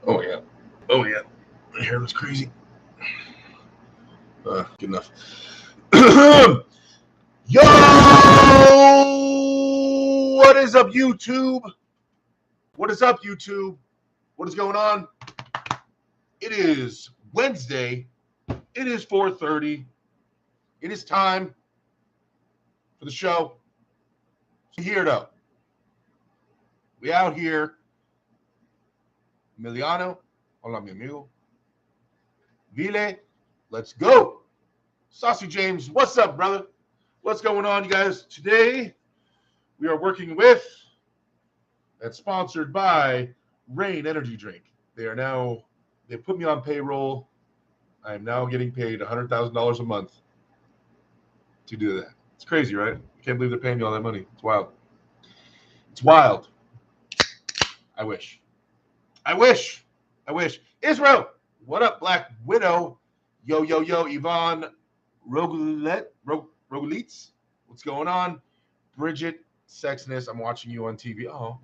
Oh yeah. Oh yeah. My hair looks crazy. Good enough. Yo! What is up, YouTube? What is up, YouTube? What is going on? It is Wednesday. It is 4:30. It is time for the show. Here though. We out here. Emiliano. Hola, mi amigo. Vile. Let's go. Saucy James. What's up, brother? What's going on, you guys? Today, we are working with and sponsored by Rain Energy Drink. They put me on payroll. I am now getting paid $100,000 a month to do that. It's crazy, right? I can't believe they're paying me all that money. It's wild. It's wild. I wish. Israel, what up, Black Widow? Yo, Yvonne Rogulitz. What's going on? Bridget Sexness, I'm watching you on TV. Oh,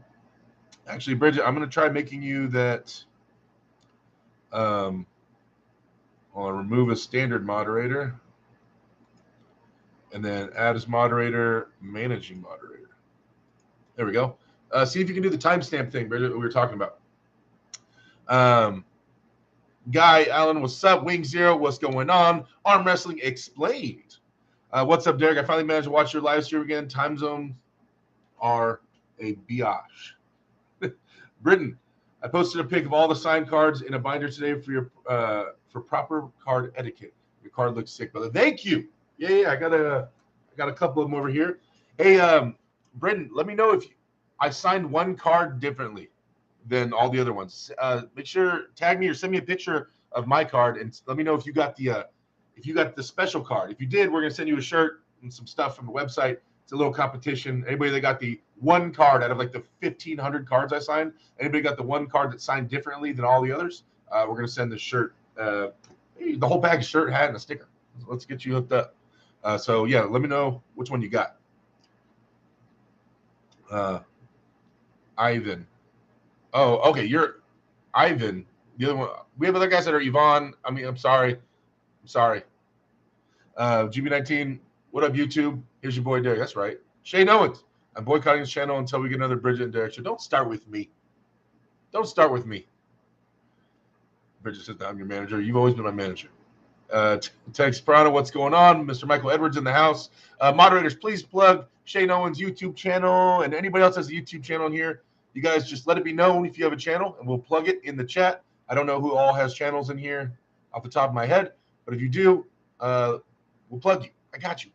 actually, Bridget, I'm going to try making you that. I'll remove a standard moderator and then add as moderator, managing moderator. There we go. See if you can do the timestamp thing, Bridget, we were talking about. Guy Allen, what's up? Wing Zero, what's going on? Arm Wrestling Explained. What's up, Derek? I finally managed to watch your live stream again. Time zones are a biatch. Britain, I posted a pic of all the signed cards in a binder today for your for proper card etiquette. Your card looks sick, brother. Thank you. Yeah. I got a couple of them over here. Hey, Britton, let me know if I signed one card differently than all the other ones. Make sure tag me or send me a picture of my card and let me know if you got the special card. If you did, we're gonna send you a shirt and some stuff from the website. It's a little competition. Anybody that got the one card out of like the 1,500 cards I signed, anybody got the one card that signed differently than all the others, we're gonna send the shirt, the whole bag of shirt, hat, and a sticker. Let's get you hooked up. So yeah, let me know which one you got. Ivan. Oh, okay, you're Ivan. The other one. We have other guys that are Yvonne. I'm sorry. GB19. What up, YouTube? Here's your boy Derek. That's right. Shane Owens. I'm boycotting his channel until we get another Bridget and Derek show. Don't start with me. Bridget says, I'm your manager. You've always been my manager. Tex Prana, what's going on? Mr. Michael Edwards in the house. Moderators, please plug Shane Owens' YouTube channel, and anybody else has a YouTube channel in here. You guys just let it be known if you have a channel, and we'll plug it in the chat. I don't know who all has channels in here off the top of my head, but if you do, we'll plug you. I got you.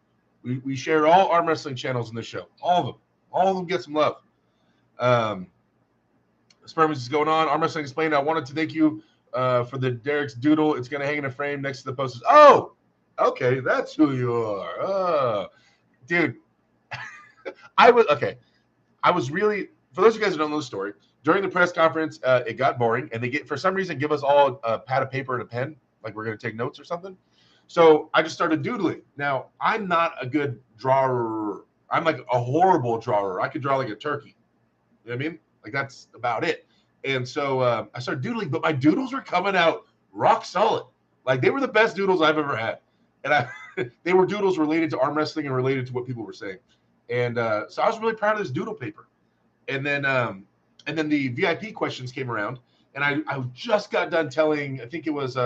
We share all arm wrestling channels in this show. All of them get some love. Spermage is going on. Arm Wrestling Explained. I wanted to thank you for the Derek's doodle. It's going to hang in a frame next to the posters. Oh, okay. That's who you are. Oh, dude. I was really, for those of you guys who don't know the story, during the press conference, it got boring, and they for some reason give us all a pad of paper and a pen, like we're going to take notes or something. So I just started doodling. Now, I'm not a good drawer. I'm like a horrible drawer. I could draw like a turkey. You know what I mean? Like that's about it. And so I started doodling, but my doodles were coming out rock solid. Like they were the best doodles I've ever had. And they were doodles related to arm wrestling and related to what people were saying. And so I was really proud of this doodle paper. And then the VIP questions came around, and I just got done telling, I think it was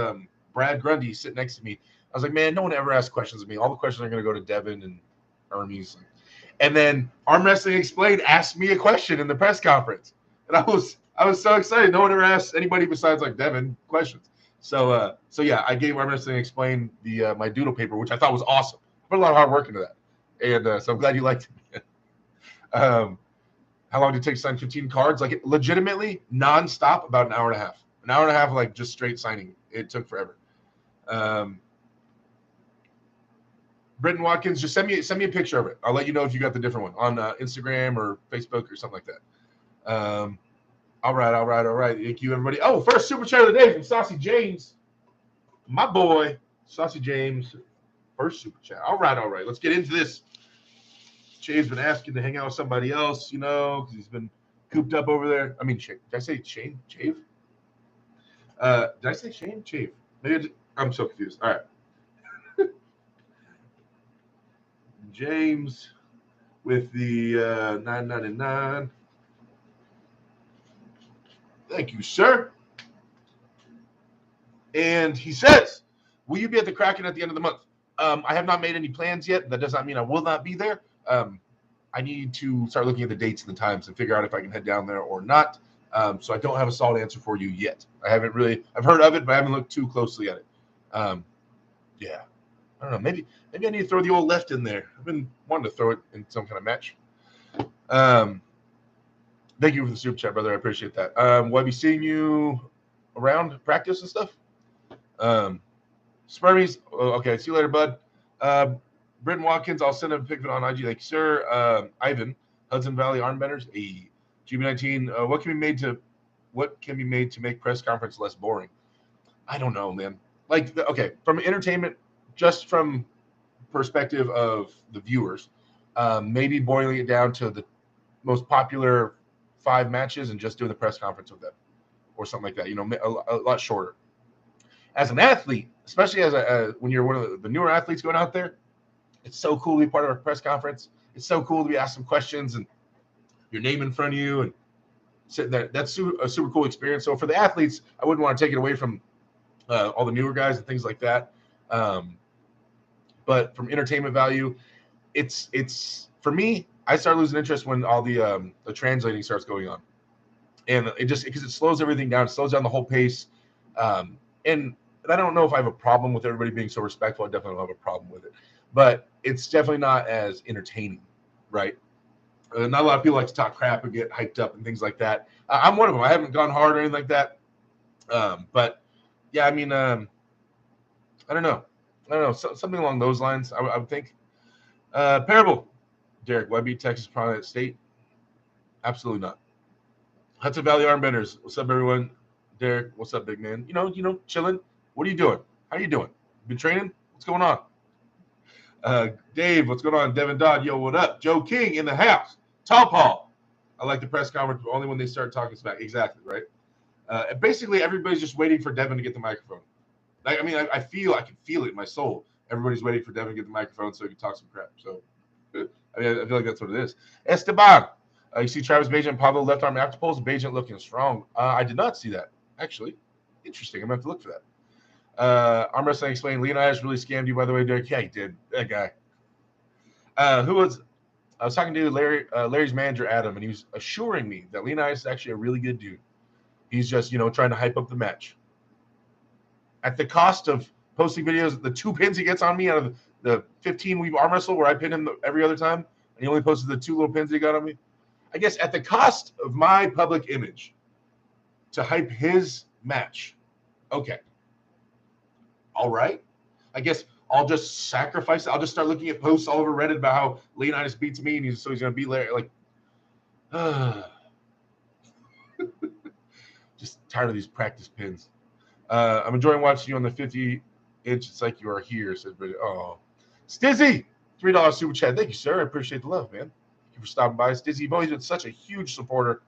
Brad Grundy sitting next to me. I was like, man, no one ever asks questions of me. All the questions are going to go to Devin and Hermes. And then Arm Wrestling Explained asked me a question in the press conference. And I was so excited. No one ever asked anybody besides like Devin questions. So yeah, I gave Arm Wrestling Explained my doodle paper, which I thought was awesome. I put a lot of hard work into that. And so I'm glad you liked it. How long did it take to sign 15 cards? Like legitimately nonstop, about an hour and a half. An hour and a half, like just straight signing. It took forever. Britton Watkins, just send me a picture of it. I'll let you know if you got the different one on Instagram or Facebook or something like that. All right. Thank you, everybody. Oh, first super chat of the day from Saucy James. My boy, Saucy James. First super chat. All right. Let's get into this. Chave's been asking to hang out with somebody else, because he's been cooped up over there. I mean, did I say Chave? Did I say Shane? Chief. Maybe I'm so confused. All right. James with the 999. Thank you, sir. And he says, will you be at the Kraken at the end of the month? I have not made any plans yet. That does not mean I will not be there. I need to start looking at the dates and the times and figure out if I can head down there or not. So I don't have a solid answer for you yet. I've heard of it, but I haven't looked too closely at it. Yeah, I don't know. Maybe I need to throw the old left in there. I've been wanting to throw it in some kind of match. Thank you for the super chat, brother. I appreciate that. Will I be seeing you around practice and stuff? Spermies. Okay, see you later, bud. Britton Watkins, I'll send a pic of it on IG. Thank you, sir. Ivan, Hudson Valley Armbenders. GB19. What can be made to make press conference less boring? I don't know, man. Okay, from entertainment, just from perspective of the viewers, maybe boiling it down to the most popular 5 matches and just doing the press conference with them, or something like that. A lot shorter. As an athlete, especially when you're one of the newer athletes going out there, it's so cool to be part of a press conference. It's so cool to be asked some questions and your name in front of you and sitting there. That's a super cool experience. So for the athletes, I wouldn't want to take it away from all the newer guys and things like that. But from entertainment value, it's for me, I start losing interest when all the translating starts going on, and because it slows everything down. It slows down the whole pace. And I don't know if I have a problem with everybody being so respectful. I definitely don't have a problem with it, but it's definitely not as entertaining, right? Not a lot of people like to talk crap and get hyped up and things like that. I'm one of them. I haven't gone hard or anything like that. But yeah, I mean, I don't know. Something along those lines, I would think. Parable. Derek, why beat Texas Prominent State? Absolutely not. Hudson Valley Armbenders. What's up, everyone? Derek, what's up, big man? Chilling. What are you doing? How are you doing? Been training? What's going on? Dave, what's going on? Devin Dodd, yo, what up? Joe King in the house. Tall Paul. I like the press conference, but only when they start talking smack. Exactly, right? Basically, everybody's just waiting for Devin to get the microphone. I can feel it in my soul. Everybody's waiting for Devin to get the microphone so he can talk some crap. So, I feel like that's what it is. Esteban. You see Travis Bagent and Pablo left arm after pulls. Bagent looking strong. I did not see that, actually. Interesting. I'm going to have to look for that. Arm Wrestling explained, Leonidas really scammed you, by the way, Derek. Yeah, he did. That guy. I was talking to Larry's manager, Adam, and he was assuring me that Leonidas is actually a really good dude. He's just, trying to hype up the match. At the cost of posting videos, the 2 pins he gets on me out of the 15-week arm wrestle where I pin him every other time, and he only posted the 2 little pins he got on me. I guess at the cost of my public image to hype his match. Okay. All right. I guess I'll just sacrifice it. I'll just start looking at posts all over Reddit about how Leonidas beats me, and he's going to beat Larry. Just tired of these practice pins. I'm enjoying watching you on the 50-inch. It's like you are here. Said, oh, Stizzy, $3 super chat. Thank you, sir. I appreciate the love, man. Thank you for stopping by. Stizzy, you've always been such a huge supporter.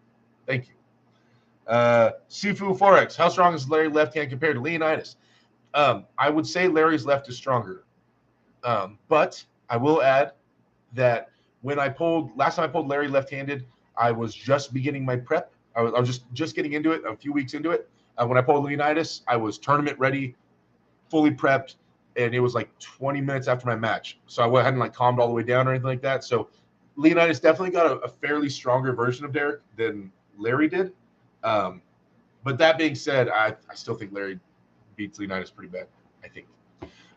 Thank you. Sifu Forex. How strong is Larry left hand compared to Leonidas? I would say Larry's left is stronger. But I will add that last time I pulled Larry left-handed, I was just beginning my prep. I was just getting into it, a few weeks into it. When I pulled Leonidas, I was tournament ready, fully prepped, and it was like 20 minutes after my match. So I hadn't calmed all the way down or anything like that. So Leonidas definitely got a fairly stronger version of Derek than Larry did. But that being said, I still think Larry beats Leonidas pretty bad, I think.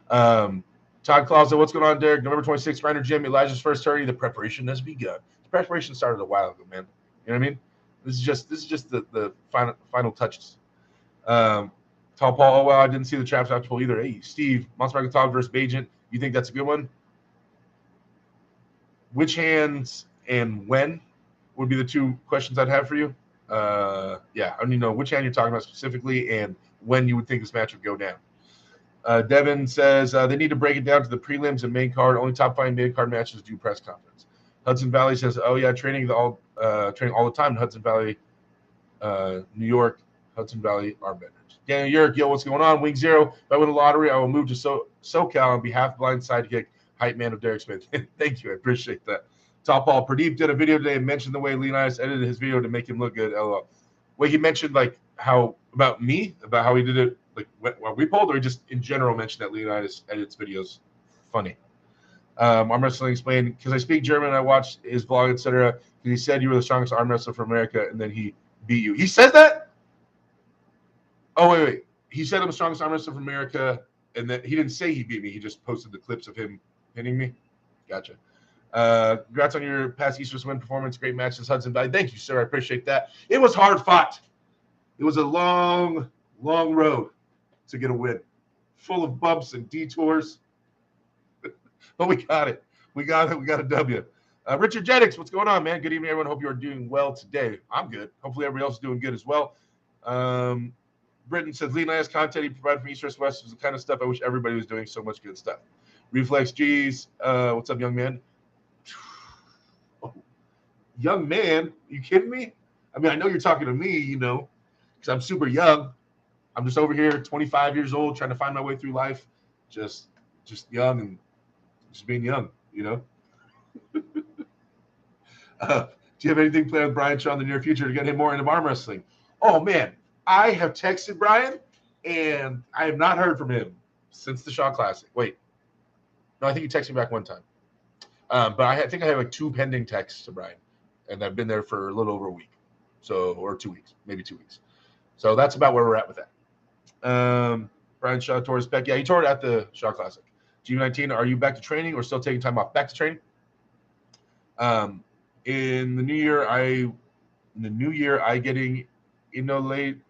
Todd Clausen, what's going on, Derek? November 26th, Reiner Gym, Elijah's first 30. The preparation has begun. The preparation started a while ago, man. You know what I mean? This is just the final touches. Tall Paul, oh wow, I didn't see the traps after pull either. Hey, Steve, Monster Todd versus Bagent. You think that's a good one? Which hands and when would be the 2 questions I'd have for you. Yeah, I need to know which hand you're talking about specifically and when you would think this match would go down. Devin says they need to break it down to the prelims and main card. Only top 5 main card matches do press conference. Hudson Valley says, oh yeah, training all the time in Hudson Valley, New York, Hudson Valley Armbenders. Daniel Yerk, yo, what's going on? Wing Zero. If I win the lottery, I will move to SoCal and be half blind sidekick, hype man of Derek Smith. Thank you. I appreciate that. Top Paul. Pradeep did a video today and mentioned the way Leonidas edited his video to make him look good. LOL. Well, he mentioned like how about me, about how he did it, like what we pulled, or he just in general mentioned that Leonidas edits videos funny. Arm wrestling explained, because I speak German and I watched his vlog, etc. He said you were the strongest arm wrestler from America, and then he beat you. He said that? Oh, wait. He said I'm the strongest arm wrestler from America, and then he didn't say he beat me. He just posted the clips of him hitting me. Gotcha. Congrats on your past Easter's win performance. Great matches, Hudson Valley. Thank you, sir. I appreciate that. It was hard fought. It was a long, long road to get a win, full of bumps and detours. But we got it. We got it. We got a W. Richard Jennings, what's going on, man? Good evening, everyone. Hope you are doing well today. I'm good. Hopefully, everybody else is doing good as well. Britton says, Leonidas content he provided from East West West was the kind of stuff I wish everybody was doing. So much good stuff. Reflex G's, what's up, young man? Oh, young man? You kidding me? I mean, I know you're talking to me, you know, because I'm super young. I'm just over here, 25 years old, trying to find my way through life. Just young and just being young, you know. Do you have anything planned with Brian Shaw in the near future to get him more into arm wrestling? Oh, man. I have texted Brian, and I have not heard from him since the Shaw Classic. Wait. No, I think he texted me back one time. But I think I have like 2 pending texts to Brian, and I've been there for a little over a week. Or 2 weeks, maybe 2 weeks. So that's about where we're at with that. Brian Shaw tore his pec. Yeah, he tore it at the Shaw Classic. G19, are you back to training or still taking time off? Back to training. In the new year, I getting inolanted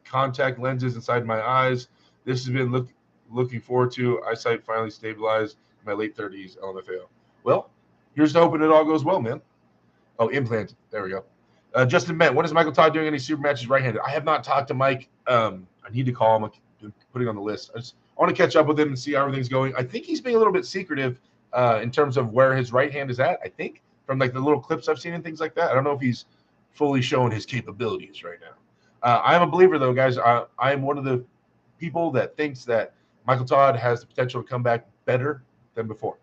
contact lenses inside my eyes. This has been looking forward to. Eyesight finally stabilized in my late 30s. LMFAO. Well, here's to hoping it all goes well, man. Oh, implanted. There we go. Justin Bent, when is Michael Todd doing any super matches right-handed? I have not talked to Mike. I need to call him. I'm putting on the list. I want to catch up with him and see how everything's going. I think he's being a little bit secretive in terms of where his right hand is at, I think, from like the little clips I've seen and things like that. I don't know if he's fully showing his capabilities right now. I am a believer, though, guys. I am one of the people that thinks that Michael Todd has the potential to come back better than before.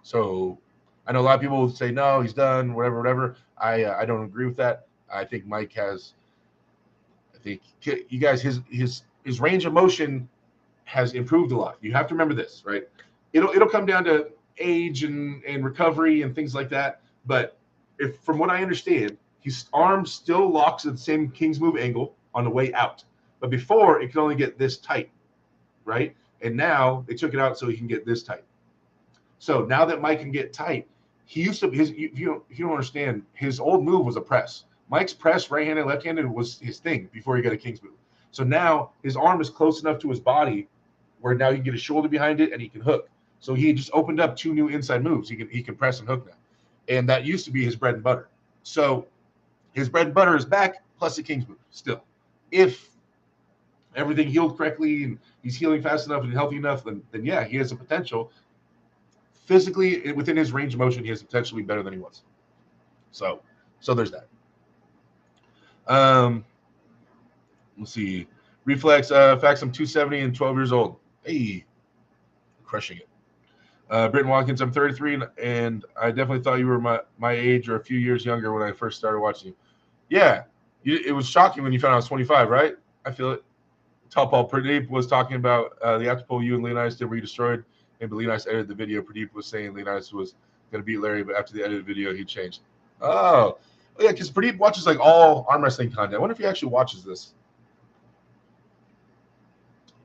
So I know a lot of people say, no, he's done, whatever. I don't agree with that. I think Mike has – I think you guys, his range of motion has improved a lot. You have to remember this, right? It'll come down to age and recovery and things like that. But if from what I understand, his arm still locks at the same King's Move angle on the way out. But before, it could only get this tight, right? And now they took it out so he can get this tight. So now that Mike can get tight, he used to – if you don't understand, his old move was a press. Mike's press, right-handed, left-handed, was his thing before he got a King's Move. So now his arm is close enough to his body where now he can get his shoulder behind it and he can hook. So he just opened up 2 new inside moves. He can press and hook now. And that used to be his bread and butter. So his bread and butter is back, plus the King's Move still. If everything healed correctly and he's healing fast enough and healthy enough, then yeah, he has a potential. Physically, within his range of motion, he has potential to be better than he was. So there's that. Let's see. Reflex, facts, I'm 270 and 12 years old. Hey, crushing it. Britton Watkins, I'm 33, and I definitely thought you were my age or a few years younger when I first started watching you. Yeah, it was shocking when you found out I was 25, right? I feel it. Top Paul Pradeep was talking about the after poll you and Leonidas did where you destroyed, and Leonidas edited the video. Pradeep was saying Leonidas was going to beat Larry, but after the edited video, he changed. Oh yeah, because Pradeep watches like all arm wrestling content. I wonder if he actually watches this.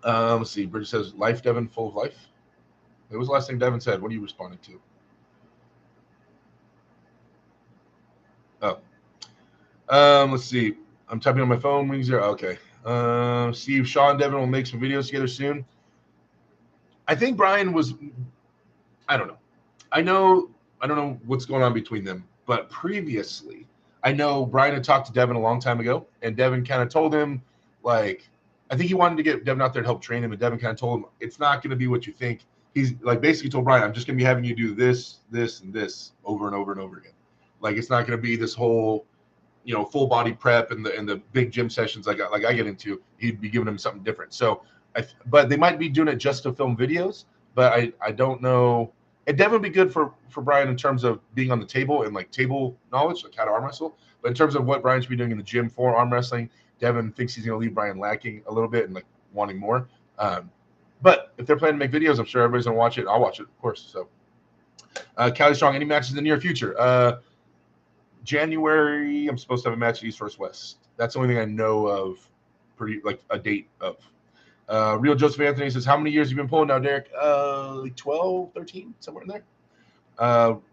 Let's see. Bridget says, life, Devin, full of life. What was the last thing Devin said? What are you responding to? Oh. Let's see. I'm typing on my phone. Wings are okay. Steve, Shaw, and Devin will make some videos together soon. I think Brian was – I don't know. I don't know what's going on between them. But previously, I know Brian had talked to Devin a long time ago, and Devin kind of told him, like – I think he wanted to get Devin out there to help train him, and Devin kind of told him, it's not going to be what you think. He's like basically told Brian, I'm just going to be having you do this, this, and this over and over and over again. Like it's not going to be this whole full body prep and the big gym sessions like I get into, he'd be giving him something different. So, but they might be doing it just to film videos. But I don't know. It definitely be good for Brian in terms of being on the table and like table knowledge, like how to arm wrestle. But in terms of what Brian should be doing in the gym for arm wrestling, Devin thinks he's going to leave Brian lacking a little bit and like wanting more. But if they're planning to make videos, I'm sure everybody's going to watch it. I'll watch it, of course. So, Cali Strong, any matches in the near future? January, I'm supposed to have a match at East vs. West. That's the only thing I know of, pretty like a date of. Real Joseph Anthony says, how many years have you been pulling now, Derek? Like 12, 13, somewhere in there.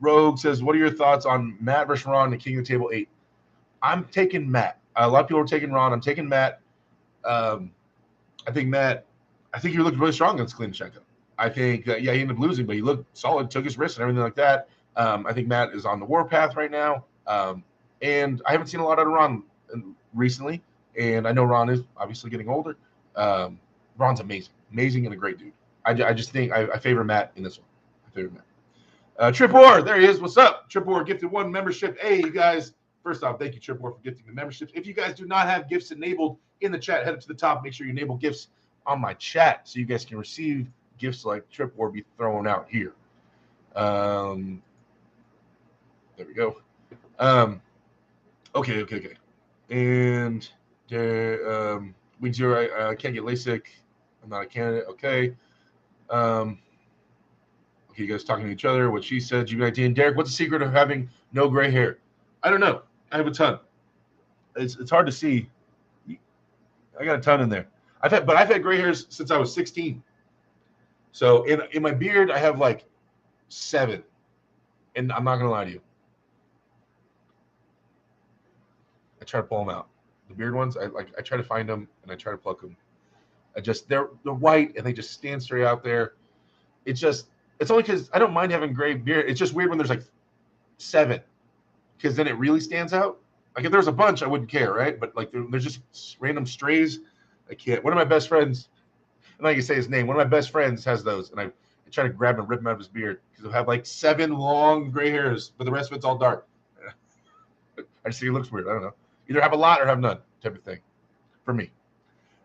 Rogue says, what are your thoughts on Matt versus Ron and King of the Table 8? I'm taking Matt. A lot of people are taking Ron. I'm taking Matt. I think he looked really strong against Klinichenko. I think, he ended up losing, but he looked solid, took his risks and everything like that. I think Matt is on the warpath right now. And I haven't seen a lot out of Ron recently. And I know Ron is obviously getting older. Ron's amazing and a great dude. I just think I favor Matt in this one. I favor Matt. Trip War, there he is. What's up? Trip War gifted 1 membership. Hey, you guys. First off, thank you, Trip War, for gifting the memberships. If you guys do not have gifts enabled in the chat, head up to the top. Make sure you enable gifts on my chat so you guys can receive gifts like Trip War be thrown out here. There we go. Okay. And week 0, I can't get LASIK. I'm not a candidate. Okay. Okay, you guys talking to each other. What she said. G19. Derek, what's the secret of having no gray hair? I don't know. I have a ton. It's hard to see. I got a ton in there. I've had gray hairs since I was 16. So in my beard, I have like 7. And I'm not gonna lie to you. I try to pull them out. The beard ones, I try to find them and I try to pluck them. They're white and they just stand straight out there. It's only because I don't mind having gray beard. It's just weird when there's like 7, because then it really stands out. Like if there's a bunch, I wouldn't care, right? But like there's just random strays. I can't. One of my best friends, I'm not gonna say his name. One of my best friends has those, and I try to grab him and rip him out of his beard because he'll have like 7 long gray hairs, but the rest of it's all dark. I just think it looks weird. I don't know. Either have a lot or have none, type of thing, for me.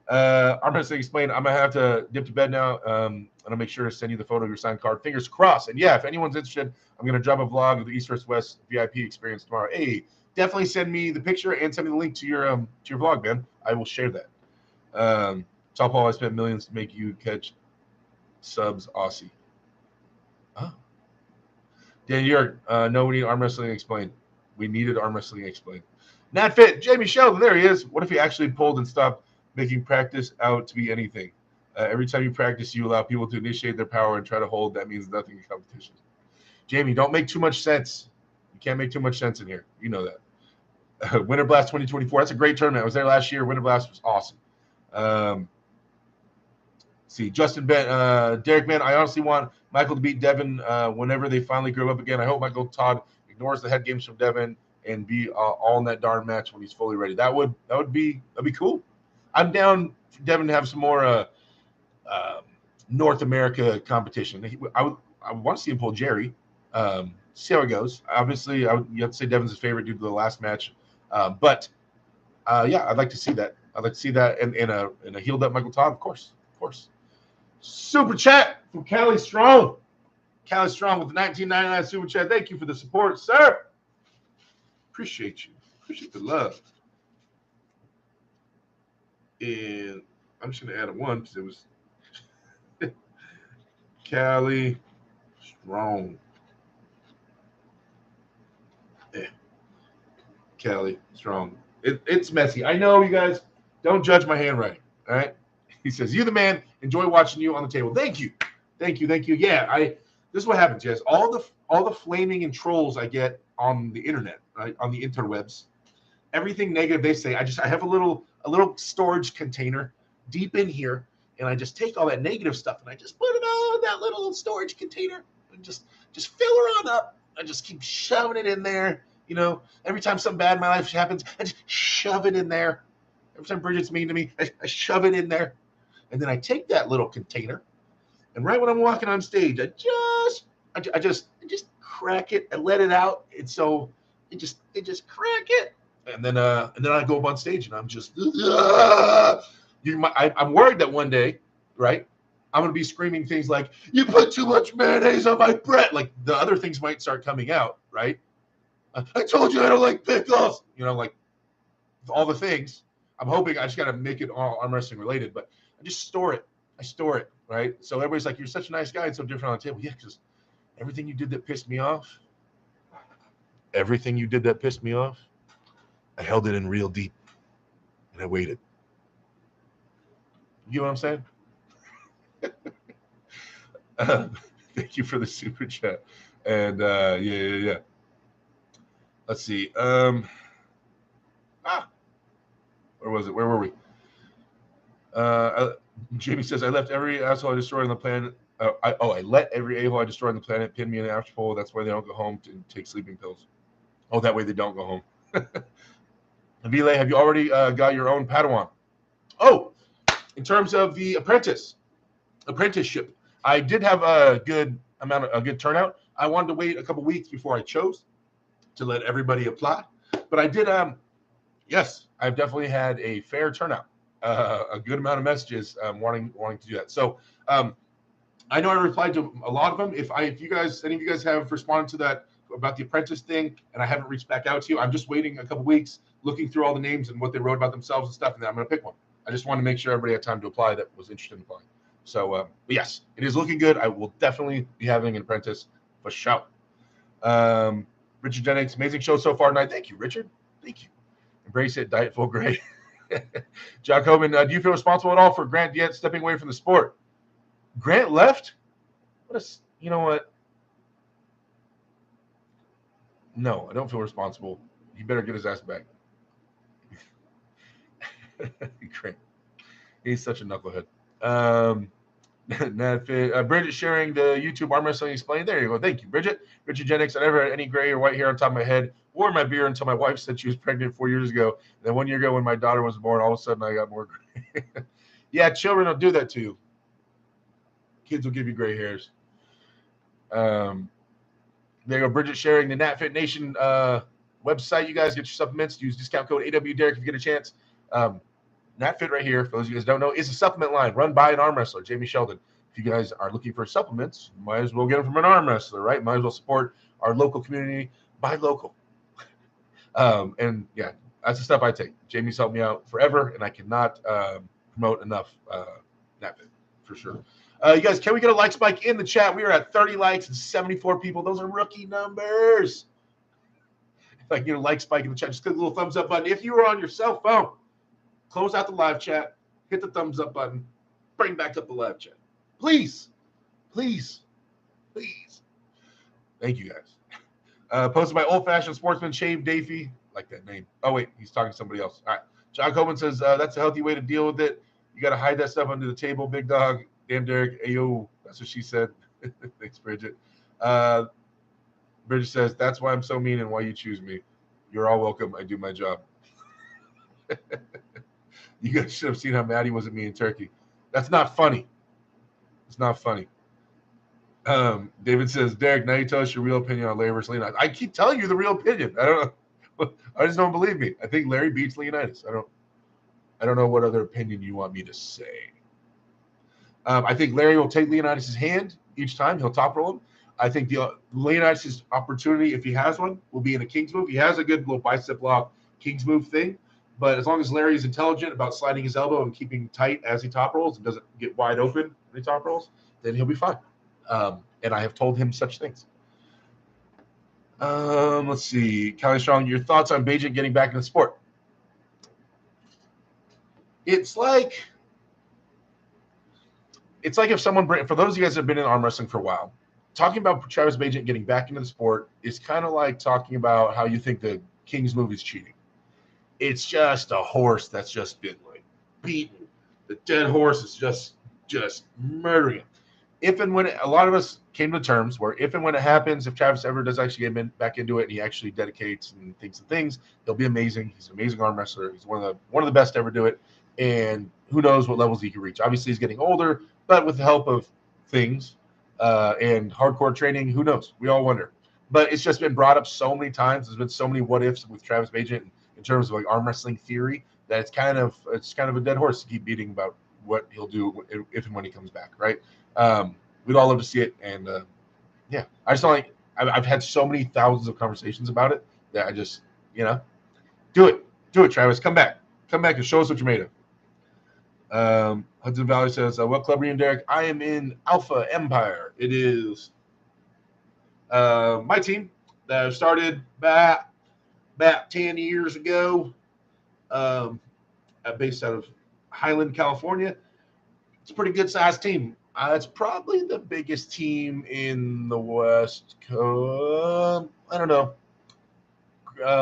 I'm going to explain. I'm going to have to dip to bed now, and I'll make sure to send you the photo of your signed card. Fingers crossed. And yeah, if anyone's interested, I'm going to drop a vlog of the East vs. West VIP experience tomorrow. Hey, definitely send me the picture and send me the link to your vlog, man. I will share that. Tall Paul, I spent millions to make you catch subs, Aussie. Oh. Dan York, no, we need arm wrestling explained. We needed arm wrestling explained. Not fit. Jamie Sheldon, there he is. What if he actually pulled and stopped making practice out to be anything? Every time you practice, you allow people to initiate their power and try to hold. That means nothing in competition. Jamie, don't make too much sense. You can't make too much sense in here. You know that. Winter Blast 2024. That's a great tournament. I was there last year. Winter Blast was awesome. See, Justin Ben, Derek, man, I honestly want Michael to beat Devin whenever they finally grow up again. I hope Michael Todd ignores the head games from Devin and be all in that darn match when he's fully ready. That'd be cool. I'm down for Devin to have some more North America competition. I want to see him pull Jerry. See how it goes. Obviously, you have to say Devin's his favorite due to the last match. But I'd like to see that. I'd like to see that in a healed up Michael Todd, of course. Super chat from Cali Strong. Cali Strong with the 1999 super chat. Thank you for the support, sir. Appreciate you. Appreciate the love. And I'm just going to add a 1 because it was Cali Strong. Yeah. Cali Strong. It's messy. I know, you guys. Don't judge my handwriting. All right. He says, "You the man. Enjoy watching you on the table." Thank you. Yeah, this is what happens, guys. All the flaming and trolls I get on the internet, right, on the interwebs, everything negative they say, I have a little storage container deep in here, and I just take all that negative stuff and I just put it all in that little storage container and just fill her on up. I just keep shoving it in there. You know, every time something bad in my life happens, I just shove it in there. Every time Bridget's mean to me, I shove it in there. And then I take that little container, and right when I'm walking on stage, I just crack it and let it out. And so it just crack it, And then I go up on stage and I'm just, I'm worried that one day, right, I'm gonna be screaming things like, "You put too much mayonnaise on my bread." Like the other things might start coming out, right? I told you I don't like pickles. Like all the things. I'm hoping I just got to make it all arm wrestling related, but I just store it. I store it, right? So everybody's like, "You're such a nice guy and so different on the table." Yeah, because everything you did that pissed me off, I held it in real deep and I waited. You know what I'm saying? Uh, Thank you for the super chat. And yeah. Let's see. Ah, where was it? Where were we? Uh, Jamie says, "I left every asshole I destroyed on the planet. I let every a-hole I destroyed on the planet pin me in an after pole. That's why they don't go home to take sleeping pills. Oh, that way they don't go home." Vile, have you already got your own Padawan? Oh, in terms of the apprenticeship, I did have a good turnout. I wanted to wait a couple weeks before I chose to let everybody apply, but I did. Yes, I've definitely had a fair turnout, a good amount of messages wanting to do that. So I know I replied to a lot of them. If any of you guys have responded to that about the apprentice thing, and I haven't reached back out to you, I'm just waiting a couple weeks, looking through all the names and what they wrote about themselves and stuff, and then I'm going to pick one. I just want to make sure everybody had time to apply that was interested in applying. So, but yes, it is looking good. I will definitely be having an apprentice for sure. Richard Jennings, amazing show so far tonight. Thank you, Richard. Thank you. Embrace it, diet full gray. Jack Hoban, do you feel responsible at all for Grant Diet stepping away from the sport? Grant left? You know what? No, I don't feel responsible. He better get his ass back. Grant. He's such a knucklehead. Bridget sharing the YouTube arm wrestling explained. There you go. Thank you, Bridget. Richard Jennings. I never had any gray or white hair on top of my head or my beard until my wife said she was pregnant 4 years ago. And then 1 year ago, when my daughter was born, all of a sudden I got more gray. Yeah, children will do that to you. Kids will give you gray hairs. There you go. Bridget sharing the NatFit Nation website. You guys get your supplements. Use discount code AWDerek if you get a chance. NatFit right here, for those of you guys who don't know, is a supplement line run by an arm wrestler, Jamie Sheldon. If you guys are looking for supplements, might as well get them from an arm wrestler, right? Might as well support our local community. Buy local. And yeah, that's the stuff I take. Jamie's helped me out forever, and I cannot promote enough NatFit for sure. You guys, can we get a like spike in the chat? We are at 30 likes and 74 people. Those are rookie numbers. If I can get a like spike in the chat, just click the little thumbs up button. If you are on your cell phone, close out the live chat, hit the thumbs up button, bring back up the live chat. Please. Please. Please. Thank you, guys. Posted by Old Fashioned Sportsman Shave Davey. Like that name. Oh, wait. He's talking to somebody else. All right. John Coleman says, that's a healthy way to deal with it. You got to hide that stuff under the table, big dog. Damn, Derek. Ayo. That's what she said. Thanks, Bridget. Bridget says, that's why I'm so mean and why you choose me. You're all welcome. I do my job. You guys should have seen how mad he was at me in Turkey. That's not funny. It's not funny. David says, Derek, now you tell us your real opinion on Larry versus Leonidas. I keep telling you the real opinion. I don't know. I just don't believe me. I think Larry beats Leonidas. I don't know what other opinion you want me to say. I think Larry will take Leonidas' hand each time. He'll top roll him. I think the Leonidas' opportunity, if he has one, will be in a King's move. He has a good little bicep lock King's move thing. But as long as Larry is intelligent about sliding his elbow and keeping tight as he top rolls and doesn't get wide open when he top rolls, then he'll be fine. And I have told him such things. Let's see. Callie Strong, your thoughts on Bagent getting back in the sport? It's like if someone, for those of you guys that have been in arm wrestling for a while, talking about Travis Bagent getting back into the sport is kind of like talking about how you think the King's move is cheating. It's just a horse that's just been like beaten. The dead horse is just murdering him. If and when a lot of us came to terms where if and when it happens, if Travis ever does actually get back into it and he actually dedicates and thinks of things, he'll be amazing. He's an amazing arm wrestler. He's one of the best to ever do it. And who knows what levels he can reach. Obviously, he's getting older, but with the help of things and hardcore training, who knows? We all wonder. But it's just been brought up so many times. There's been so many what ifs with Travis Bagent. in terms of like arm wrestling theory, that it's kind of a dead horse to keep beating about what he'll do if and when he comes back, right? We'd all love to see it, and yeah, I just don't like. I've had so many thousands of conversations about it that I just, do it, Travis, come back and show us what you're made of. Hudson Valley says, what club are you in, Derek? I am in Alpha Empire. It is my team that I started back about 10 years ago, based out of Highland, California. It's a pretty good-sized team. It's probably the biggest team in the West Coast. I don't know.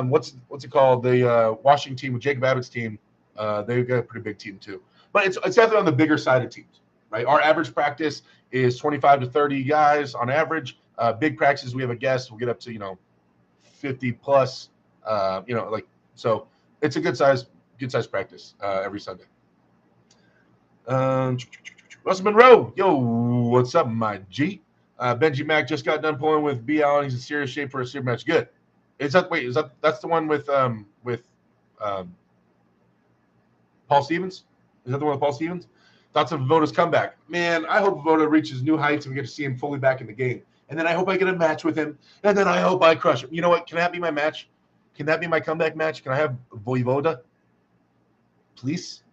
What's it called? The Washington team with Jacob Abbott's team. They've got a pretty big team too. But it's definitely on the bigger side of teams, right? Our average practice is 25 to 30 guys on average. Big practices, we have a guest. We'll get up to 50 plus. So it's a good size practice every Sunday. Russell Monroe, yo, what's up, my G? Benji Mack just got done pulling with B. Allen. He's in serious shape for a super match. Good. That's the one with Paul Stevens? Is that the one with Paul Stevens? Thoughts of Voda's comeback? Man, I hope Voda reaches new heights and we get to see him fully back in the game. And then I hope I get a match with him. And then I hope I crush him. You know what? Can that be my match? Can that be my comeback match? Can I have Voivoda? Please?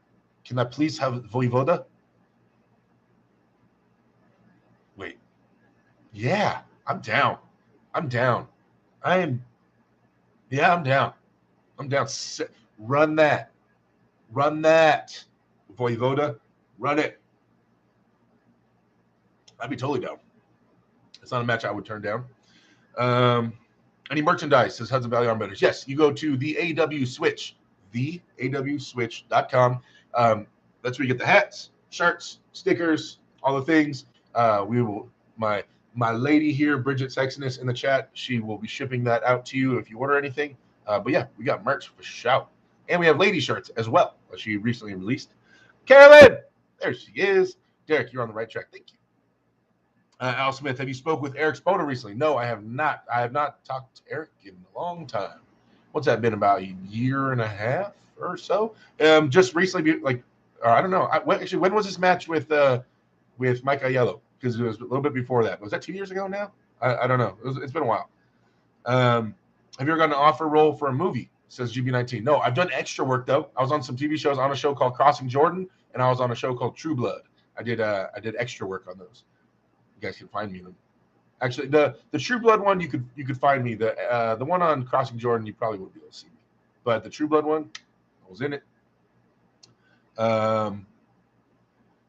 Can I please have Voivoda? Wait. Yeah, I'm down. I'm down. I'm down. Run that. Voivoda, run it. I'd be totally down. It's not a match I would turn down. Any merchandise, says Hudson Valley Armbenders? Yes, you go to the AW Switch, theawswitch.com. That's where you get the hats, shirts, stickers, all the things. We will, my lady here, Bridget Sexiness, in the chat, she will be shipping that out to you if you order anything. But yeah, we got merch for shout. And we have lady shirts as well, that she recently released. Carolyn, there she is. Derek, you're on the right track. Thank you. Al Smith, have you spoke with Eric Spota recently? No, I have not. I have not talked to Eric in a long time. What's that been, about a year and a half or so? Just recently, I don't know. When was this match with Mike Aiello? Because it was a little bit before that. Was that 2 years ago now? I don't know. It's been a while. Have you ever gotten an offer role for a movie? Says GB19. No, I've done extra work though. I was on some TV shows, on a show called Crossing Jordan, and I was on a show called True Blood. I did extra work on those. You guys can find me them. Actually, the True Blood one, you could find me. The one on Crossing Jordan, you probably wouldn't be able to see me. But the True Blood one, I was in it. Tall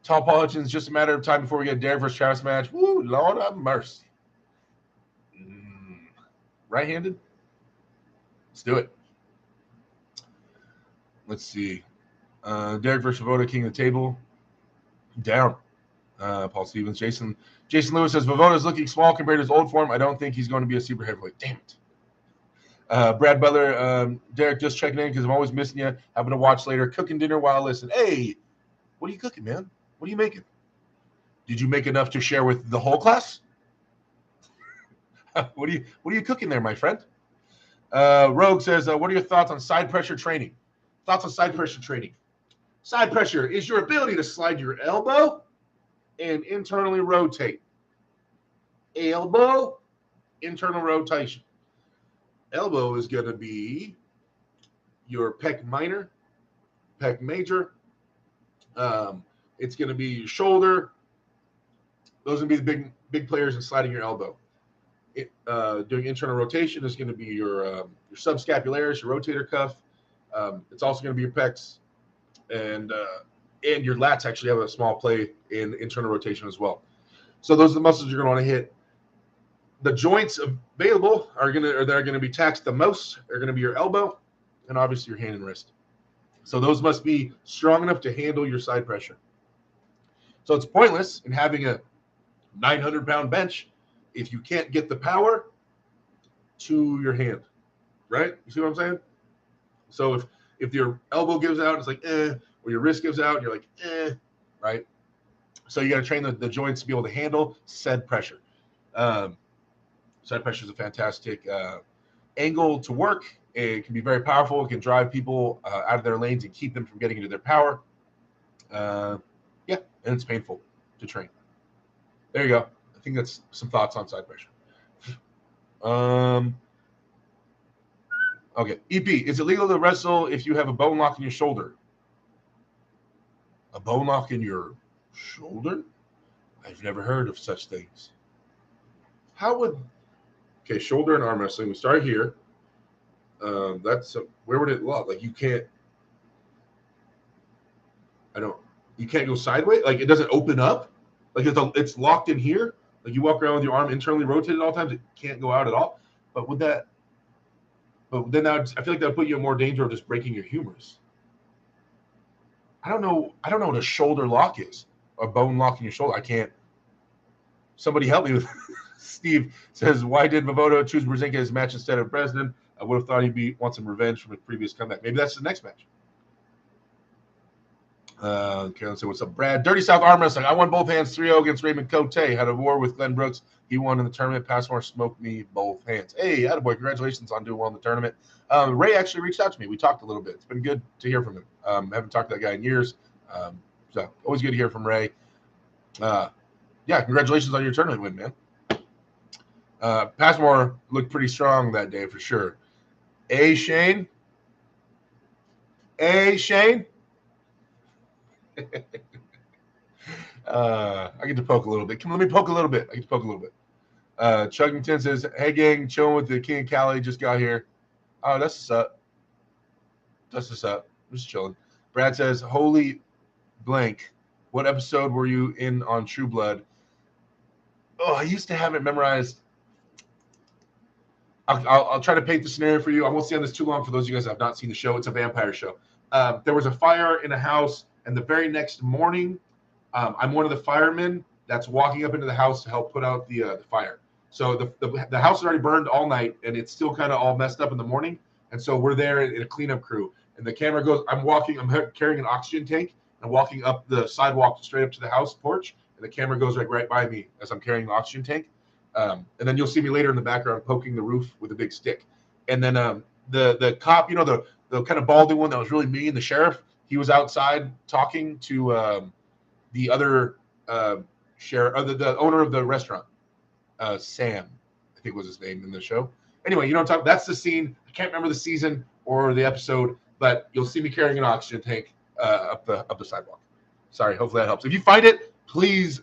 Paul Hutchins, just a matter of time before we get Derek versus Travis match. Woo, Lord have mercy. Right-handed? Let's do it. Let's see. Derek versus Voda, king of the table. Down. Paul Stevens. Jason Lewis says, Voda is looking small compared to his old form. I don't think he's going to be a super heavyweight. Damn it. Brad Butler, Derek, just checking in because I'm always missing you. Having to watch later. Cooking dinner while I listen. Hey, what are you cooking, man? What are you making? Did you make enough to share with the whole class? What are you cooking there, my friend? Rogue says, what are your thoughts on side pressure training? Side pressure is your ability to slide your elbow and internally rotate. Elbow, internal rotation. Elbow is going to be your pec minor, pec major. It's going to be your shoulder. Those are going to be the big players in sliding your elbow. Doing internal rotation is going to be your subscapularis, your rotator cuff. It's also going to be your pecs, and your lats actually have a small play in internal rotation as well. So those are the muscles you're going to want to hit. The joints available that are going to be taxed the most are going to be your elbow and obviously your hand and wrist. So those must be strong enough to handle your side pressure. So it's pointless in having a 900-pound bench if you can't get the power to your hand, right? You see what I'm saying? So if your elbow gives out, it's like, or your wrist gives out, you're like, right? So you got to train the joints to be able to handle said pressure. Side pressure is a fantastic angle to work It can be very powerful. It can drive people out of their lanes and keep them from getting into their power. Yeah, and it's painful to train. There you go. I think that's some thoughts on side pressure. Okay. EP, is it legal to wrestle if you have a bone lock in your shoulder? A bone lock in your shoulder? I've never heard of such things. How would... Okay, shoulder and arm wrestling. We start here. Where would it lock? Like, you can't... You can't go sideways? Like, it doesn't open up? Like, it's locked in here? Like, you walk around with your arm internally rotated all times, it can't go out at all? But then I feel like that would put you in more danger of just breaking your humerus. I don't know what a shoulder lock is. A bone lock in your shoulder. I can't. Somebody help me with Steve says, why did Mavoto choose Brzezinski as match instead of Bresnan? I would have thought he'd want some revenge from his previous comeback. Maybe that's the next match. Carolyn said, what's up, Brad? Dirty South Arm Wrestling. I won both hands 3-0 against Raymond Cote. Had a war with Glenn Brooks. He won in the tournament. Passmore smoked me both hands. Hey, attaboy. Congratulations on doing well in the tournament. Ray actually reached out to me. We talked a little bit. It's been good to hear from him. Haven't talked to that guy in years. So always good to hear from Ray. Yeah, congratulations on your tournament win, man. Passmore looked pretty strong that day for sure. Shane? Shane? I get to poke a little bit. Come on, let me poke a little bit. I get to poke a little bit. Chuggington says, hey, gang, chilling with the King of Cali. Just got here. Oh, that's what's up. That's what's up. I'm just chilling. Brad says, holy blank. What episode were you in on True Blood? Oh, I used to have it memorized. I'll try to paint the scenario for you. I won't stay on this too long for those of you guys that have not seen the show. It's a vampire show. There was a fire in a house, and the very next morning, I'm one of the firemen that's walking up into the house to help put out the fire. So the house is already burned all night, and it's still kind of all messed up in the morning. And so we're there in a cleanup crew. And the camera goes, I'm carrying an oxygen tank. I'm walking up the sidewalk straight up to the house porch, and the camera goes right by me as I'm carrying the oxygen tank. And then you'll see me later in the background poking the roof with a big stick. And then the cop, the kind of balding one that was really mean, the sheriff, he was outside talking to the other sheriff, the owner of the restaurant, Sam, I think was his name in the show. Anyway, that's the scene. I can't remember the season or the episode, but you'll see me carrying an oxygen tank up the sidewalk. Sorry, hopefully that helps. If you find it, please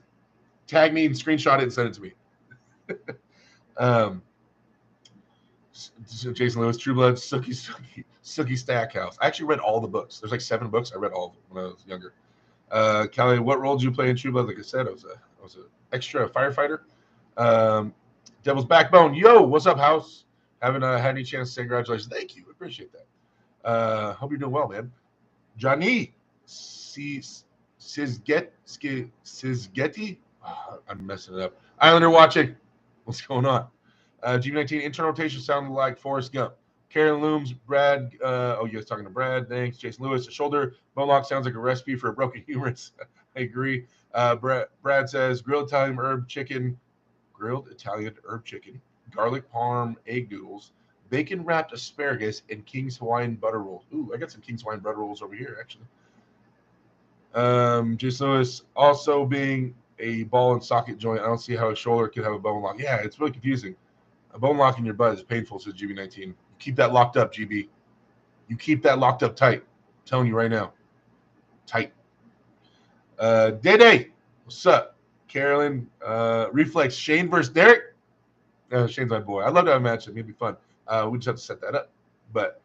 tag me and screenshot it and send it to me. Jason Lewis, True Blood, Sookie Stackhouse. I actually read all the books. There's like 7 books. I read all of them when I was younger. Kelly, what role did you play in True Blood? Like I said, I was an extra firefighter. Devil's Backbone. Yo, what's up, House? Haven't had any chance to say congratulations. Thank you. Appreciate that. Hope you're doing well, man. Johnny Sizgetti. I'm messing it up. Islander watching. What's going on? G19 internal rotation sounded like Forrest Gump. Karen Looms, Brad. You guys talking to Brad? Thanks. Jason Lewis. A shoulder bone lock sounds like a recipe for a broken humerus. I agree. Brad says grilled Italian herb chicken, garlic parm egg noodles, bacon wrapped asparagus, and King's Hawaiian butter rolls. Ooh, I got some King's Hawaiian butter rolls over here actually. Jason Lewis also being a ball and socket joint. I don't see how a shoulder could have a bone lock. Yeah, it's really confusing. A bone lock in your butt is painful, says GB19. You keep that locked up, GB. You keep that locked up tight. I'm telling you right now. Tight. Day. What's up? Carolyn. Reflex. Shane versus Derek. Shane's my boy. I'd love to have a match. It'd be fun. We just have to set that up. But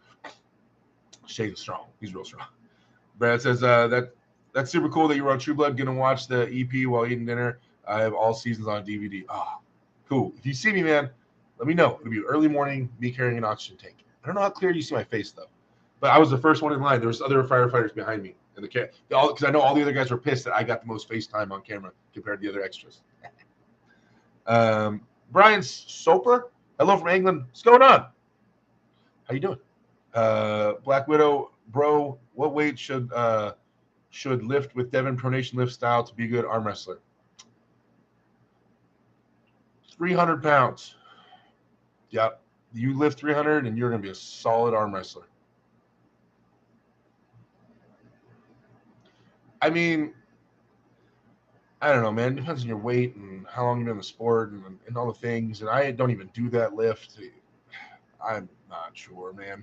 Shane's strong. He's real strong. Brad says that's super cool that you were on True Blood. Gonna watch the EP while eating dinner. I have all seasons on DVD. Oh, cool. If you see me, man, let me know. It'll be early morning, me carrying an oxygen tank. I don't know how clear you see my face, though. But I was the first one in line. There was other firefighters behind me. Because I know all the other guys were pissed that I got the most face time on camera compared to the other extras. Brian Soper, hello from England. What's going on? How you doing? Black Widow, bro, what weight should lift with Devon pronation lift style to be a good arm wrestler? 300 pounds. Yep. You lift 300 and you're going to be a solid arm wrestler. I mean, I don't know, man. It depends on your weight and how long you've been in the sport and all the things. And I don't even do that lift. I'm not sure, man.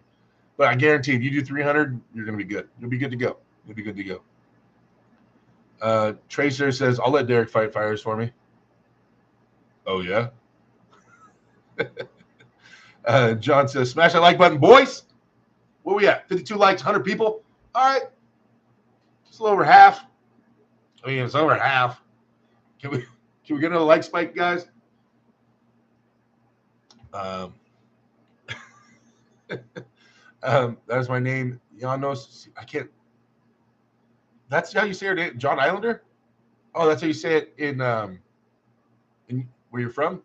But I guarantee if you do 300, you're going to be good. You'll be good to go. You'll be good to go. Tracer says, I'll let Derek fight fires for me. Oh, yeah? John says, smash that like button, boys. Where we at? 52 likes, 100 people? All right. It's a little over half. I mean, it's over half. Can we get another like spike, guys? That is my name. Janos. I can't. That's how you say it, John Islander? Oh, that's how you say it in where you're from?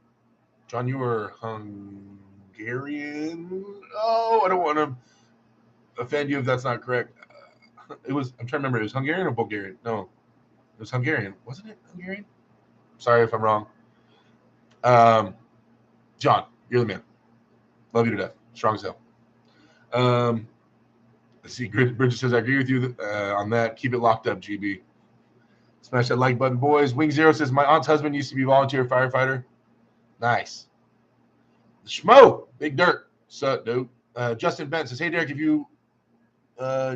John, you were Hungarian. Oh, I don't want to offend you if that's not correct. It was. I'm trying to remember. It was Hungarian or Bulgarian? No, it was Hungarian. Wasn't it Hungarian? Sorry if I'm wrong. John, you're the man. Love you to death. Strong as hell. Let's see. Bridget says, I agree with you on that. Keep it locked up, GB. Smash that like button, boys. Wing Zero says, my aunt's husband used to be a volunteer firefighter. Nice. The Schmo, Big Dirt. Sup, dude. Justin Bent says, hey, Derek,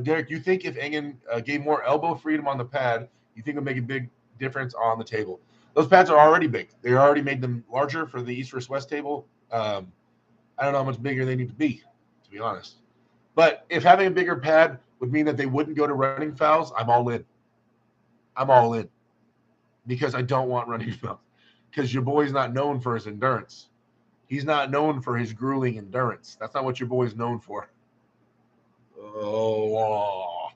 Derek, you think if Engen gave more elbow freedom on the pad, you think it would make a big difference on the table? Those pads are already big. They already made them larger for the East versus West table. I don't know how much bigger they need to be honest. But if having a bigger pad would mean that they wouldn't go to running fouls, I'm all in. Because I don't want running fouls. Because your boy's not known for his endurance. He's not known for his grueling endurance. That's not what your boy's known for. Oh.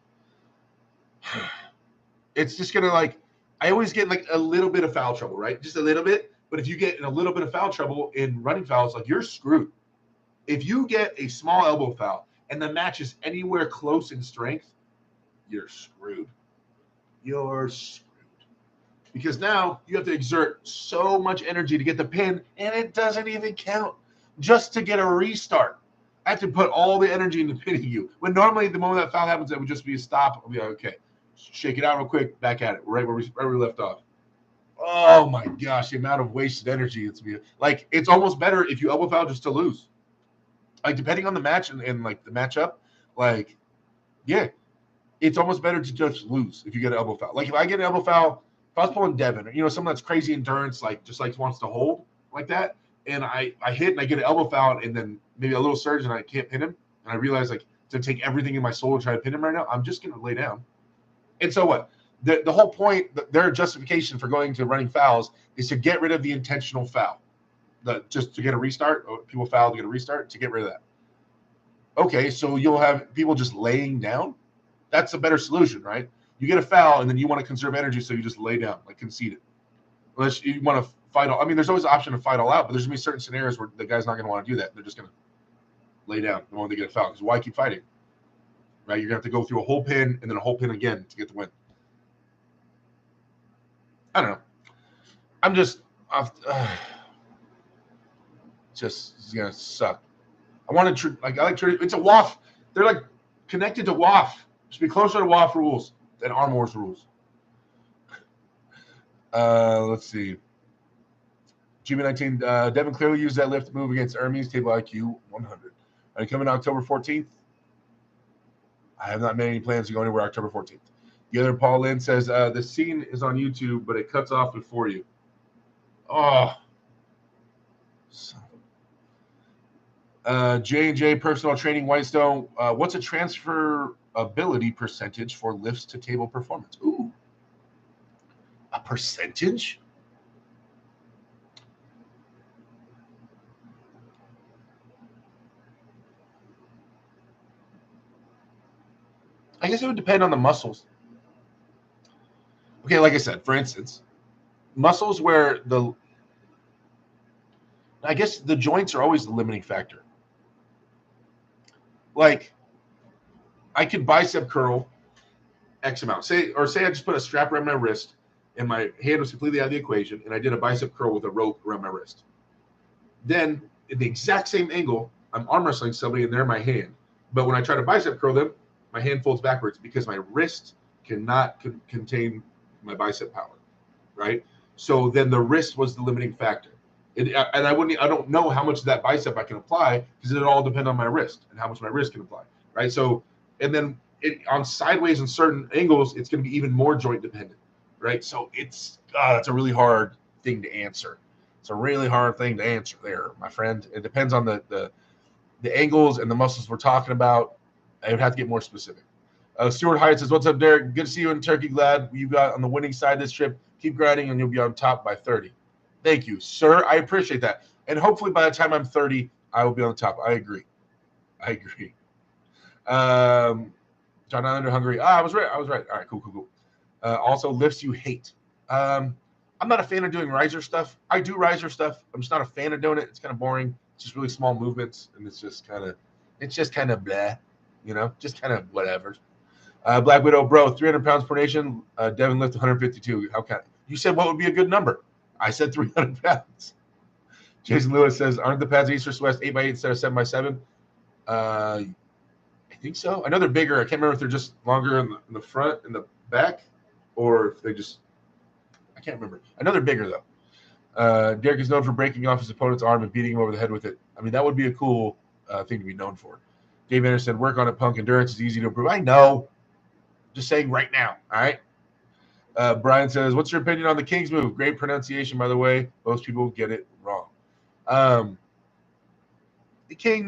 It's just going to I always get a little bit of foul trouble, right? Just a little bit. But if you get in a little bit of foul trouble in running fouls, you're screwed. If you get a small elbow foul and the match is anywhere close in strength, you're screwed. You're screwed. Because now you have to exert so much energy to get the pin, and it doesn't even count. Just to get a restart, I have to put all the energy into pinning you. When normally the moment that foul happens, it would just be a stop. I'll be like, okay, shake it out real quick, back at it, right where we left off. Oh my gosh, the amount of wasted energy. It's almost better if you elbow foul just to lose. Depending on the match and the matchup, yeah, it's almost better to just lose if you get an elbow foul. If I get an elbow foul, if I was pulling Devin, or someone that's crazy endurance, wants to hold like that, and I hit and I get an elbow foul, and then maybe a little surge and I can't pin him, and I realize to take everything in my soul to try to pin him right now, I'm just gonna lay down. And so what? The whole point, their justification for going to running fouls is to get rid of the intentional foul. Just to get a restart, or people foul to get a restart, to get rid of that. Okay, so you'll have people just laying down. That's a better solution, right? You get a foul, and then you want to conserve energy, so you just lay down, concede it. Unless you want to fight all. I mean, there's always an option to fight all out, but there's going to be certain scenarios where the guy's not going to want to do that. They're just going to lay down the moment they get a foul. Because why keep fighting? Right? You're going to have to go through a whole pin and then a whole pin again to get the win. I don't know. I'm just it's gonna suck. I want to I like it's a WAF. They're connected to WAF. It should be closer to WAF rules than Arm Wars rules. Let's see. GB19. Devin clearly used that lift move against Hermes table IQ 100. Coming October 14th. I have not made any plans to go anywhere October 14th. The other Paul Lynn says the scene is on YouTube, but it cuts off before you. Oh. J&J Personal Training Whitestone. What's a transferability percentage for lifts to table performance? Ooh. A percentage? I guess it would depend on the muscles. Okay, like I said, for instance, muscles where I guess the joints are always the limiting factor. I could bicep curl X amount. Say I just put a strap around my wrist and my hand was completely out of the equation, and I did a bicep curl with a rope around my wrist. Then, in the exact same angle, I'm arm wrestling somebody and they're my hand. But when I try to bicep curl them, my hand folds backwards because my wrist cannot contain my bicep power, right? So then the wrist was the limiting factor. And I don't know how much of that bicep I can apply because it all depends on my wrist and how much my wrist can apply, right? So, and then on sideways and certain angles, it's going to be even more joint dependent, right? So that's a really hard thing to answer. It's a really hard thing to answer there, my friend. It depends on the angles and the muscles we're talking about. I would have to get more specific. Stuart Hyatt says, "What's up, Derek? Good to see you in Turkey. Glad you got on the winning side this trip. Keep grinding, and you'll be on top by 30." Thank you, sir. I appreciate that. And hopefully by the time I'm 30, I will be on the top. I agree. John Islander, Hungary. I was right. All right, cool. Also, lifts you hate. I'm not a fan of doing riser stuff. I do riser stuff. I'm just not a fan of doing it. It's kind of boring. It's just really small movements, and it's just kind of blah, just kind of whatever. Black Widow, bro, 300 pounds per nation. Devin lift 152. How can you said what would be a good number? I said 300 pounds. Jason Lewis says, aren't the pads East or West 8x8 instead of 7x7? I think so. I know they're bigger. I can't remember if they're just longer in the front and the back, or if they just. I can't remember. I know they're bigger though. Derek is known for breaking off his opponent's arm and beating him over the head with it. I mean, that would be a cool thing to be known for. Dave Anderson, work on it, punk. Endurance is easy to improve. I know. Just saying right now. All right. Brian says, what's your opinion on the King's move? Great pronunciation, by the way. Most people get it wrong. The King's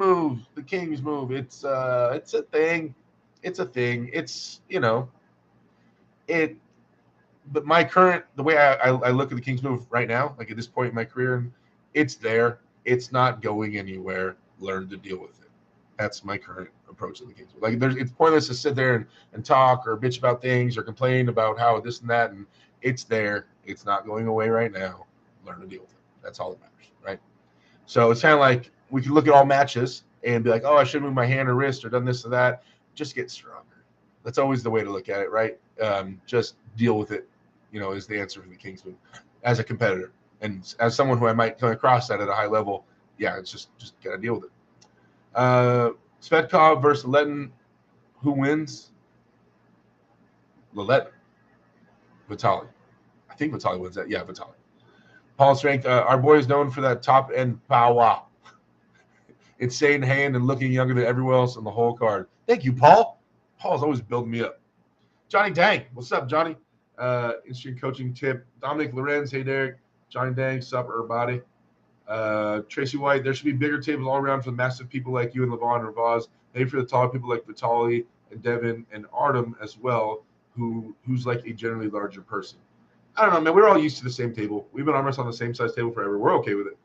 move. It's a thing. It's a thing. It's, it. But the way I look at the King's move right now, like at this point in my career, it's there. It's not going anywhere. Learn to deal with it. That's my current approach to the Kings. Like, it's pointless to sit there and talk or bitch about things or complain about how this and that. And it's there. It's not going away right now. Learn to deal with it. That's all that matters, right? So it's kind of like we can look at all matches and be like, oh, I should move my hand or wrist or done this or that. Just get stronger. That's always the way to look at it, right? Just deal with it, is the answer for the Kings move as a competitor. And as someone who I might come across that at a high level, yeah, it's just got to deal with it. Svetkov versus Letin. Who wins? Letin. Vitali. I think Vitali wins that. Yeah, Vitali. Paul Strength. Our boy is known for that top end power. Insane hand and looking younger than everyone else on the whole card. Thank you, Paul. Paul's always building me up. Johnny Dang. What's up, Johnny? Interesting coaching tip. Dominic Lorenz. Hey, Derek. Johnny Dang. Sup, everybody. Tracy White, there should be bigger tables all around for the massive people like you and Levon and Ravaz, maybe for the taller people like Vitali and Devin and Artem as well, who's like a generally larger person. I don't know, man. We're all used to the same table. We've been arm wrestling on the same size table forever. We're okay with it.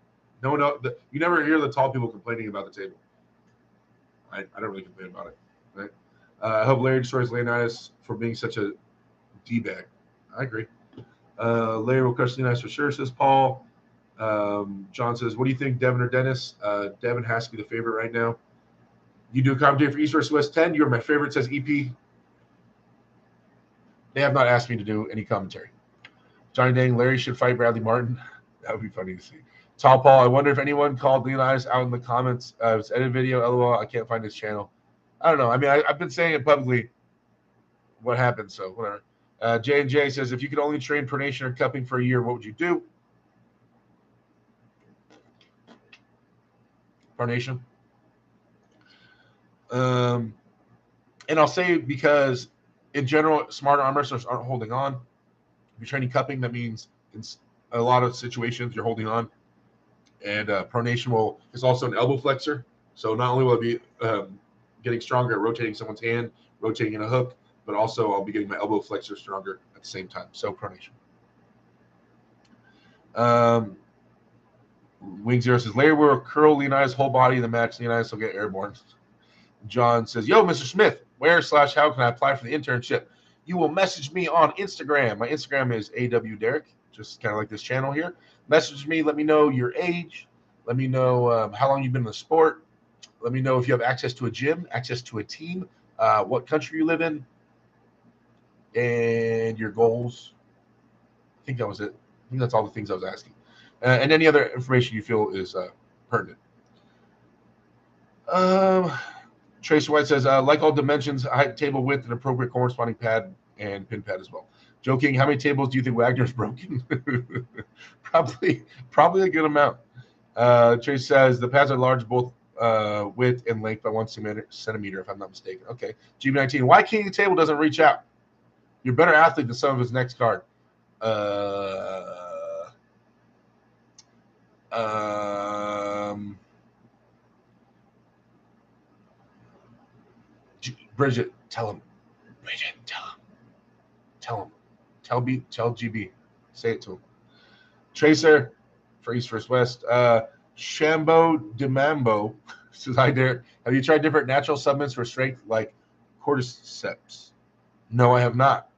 You never hear the tall people complaining about the table. I don't really complain about it. Right? I hope Larry destroys Leonidas for being such a D-bag. I agree. Larry will crush Leonidas for sure, says Paul. John says, what do you think, Devin or Dennis? Devin has to be the favorite right now. You do a commentary for East vs. West 10. You're my favorite, says EP. They have not asked me to do any commentary. Johnny Dang, Larry should fight Bradley Martin. That would be funny to see. Tall Paul, I wonder if anyone called Leonidas out in the comments. It's edited video, LOL. I can't find his channel. I don't know. I mean, I've been saying it publicly. What happened? So whatever. J&J says, if you could only train pronation or cupping for a year, what would you do? Pronation. And I'll say, because in general, smarter arm wrestlers aren't holding on. If you're training cupping, that means in a lot of situations you're holding on. And pronation is also an elbow flexor. So not only will I be getting stronger at rotating someone's hand, rotating in a hook, but also I'll be getting my elbow flexor stronger at the same time. So pronation. Wing Zero says, Larry will curl Leonidas' whole body in the match. Leonidas will get airborne. John says, yo, Mr. Smith, where/how can I apply for the internship? You will message me on Instagram. My Instagram is AWDerek, just kind of like this channel here. Message me. Let me know your age. Let me know how long you've been in the sport. Let me know if you have access to a gym, access to a team, what country you live in, and your goals. I think that was it. I think that's all the things I was asking. And any other information you feel is pertinent. Tracy White says, like all dimensions, height, table width, and appropriate corresponding pad and pin pad as well. Joking, how many tables do you think Wagner's broken? probably a good amount. Trace says the pads are large, both width and length by 1 centimeter, if I'm not mistaken. Okay. GB19, why King of the Table doesn't reach out? You're a better athlete than some of his next card. Bridget, tell him. Bridget, tell him. Tell him. Tell GB. Say it to him. Tracer for East First West. Shambo Demambo says, hi there. Have you tried different natural supplements for strength like cordyceps? No, I have not.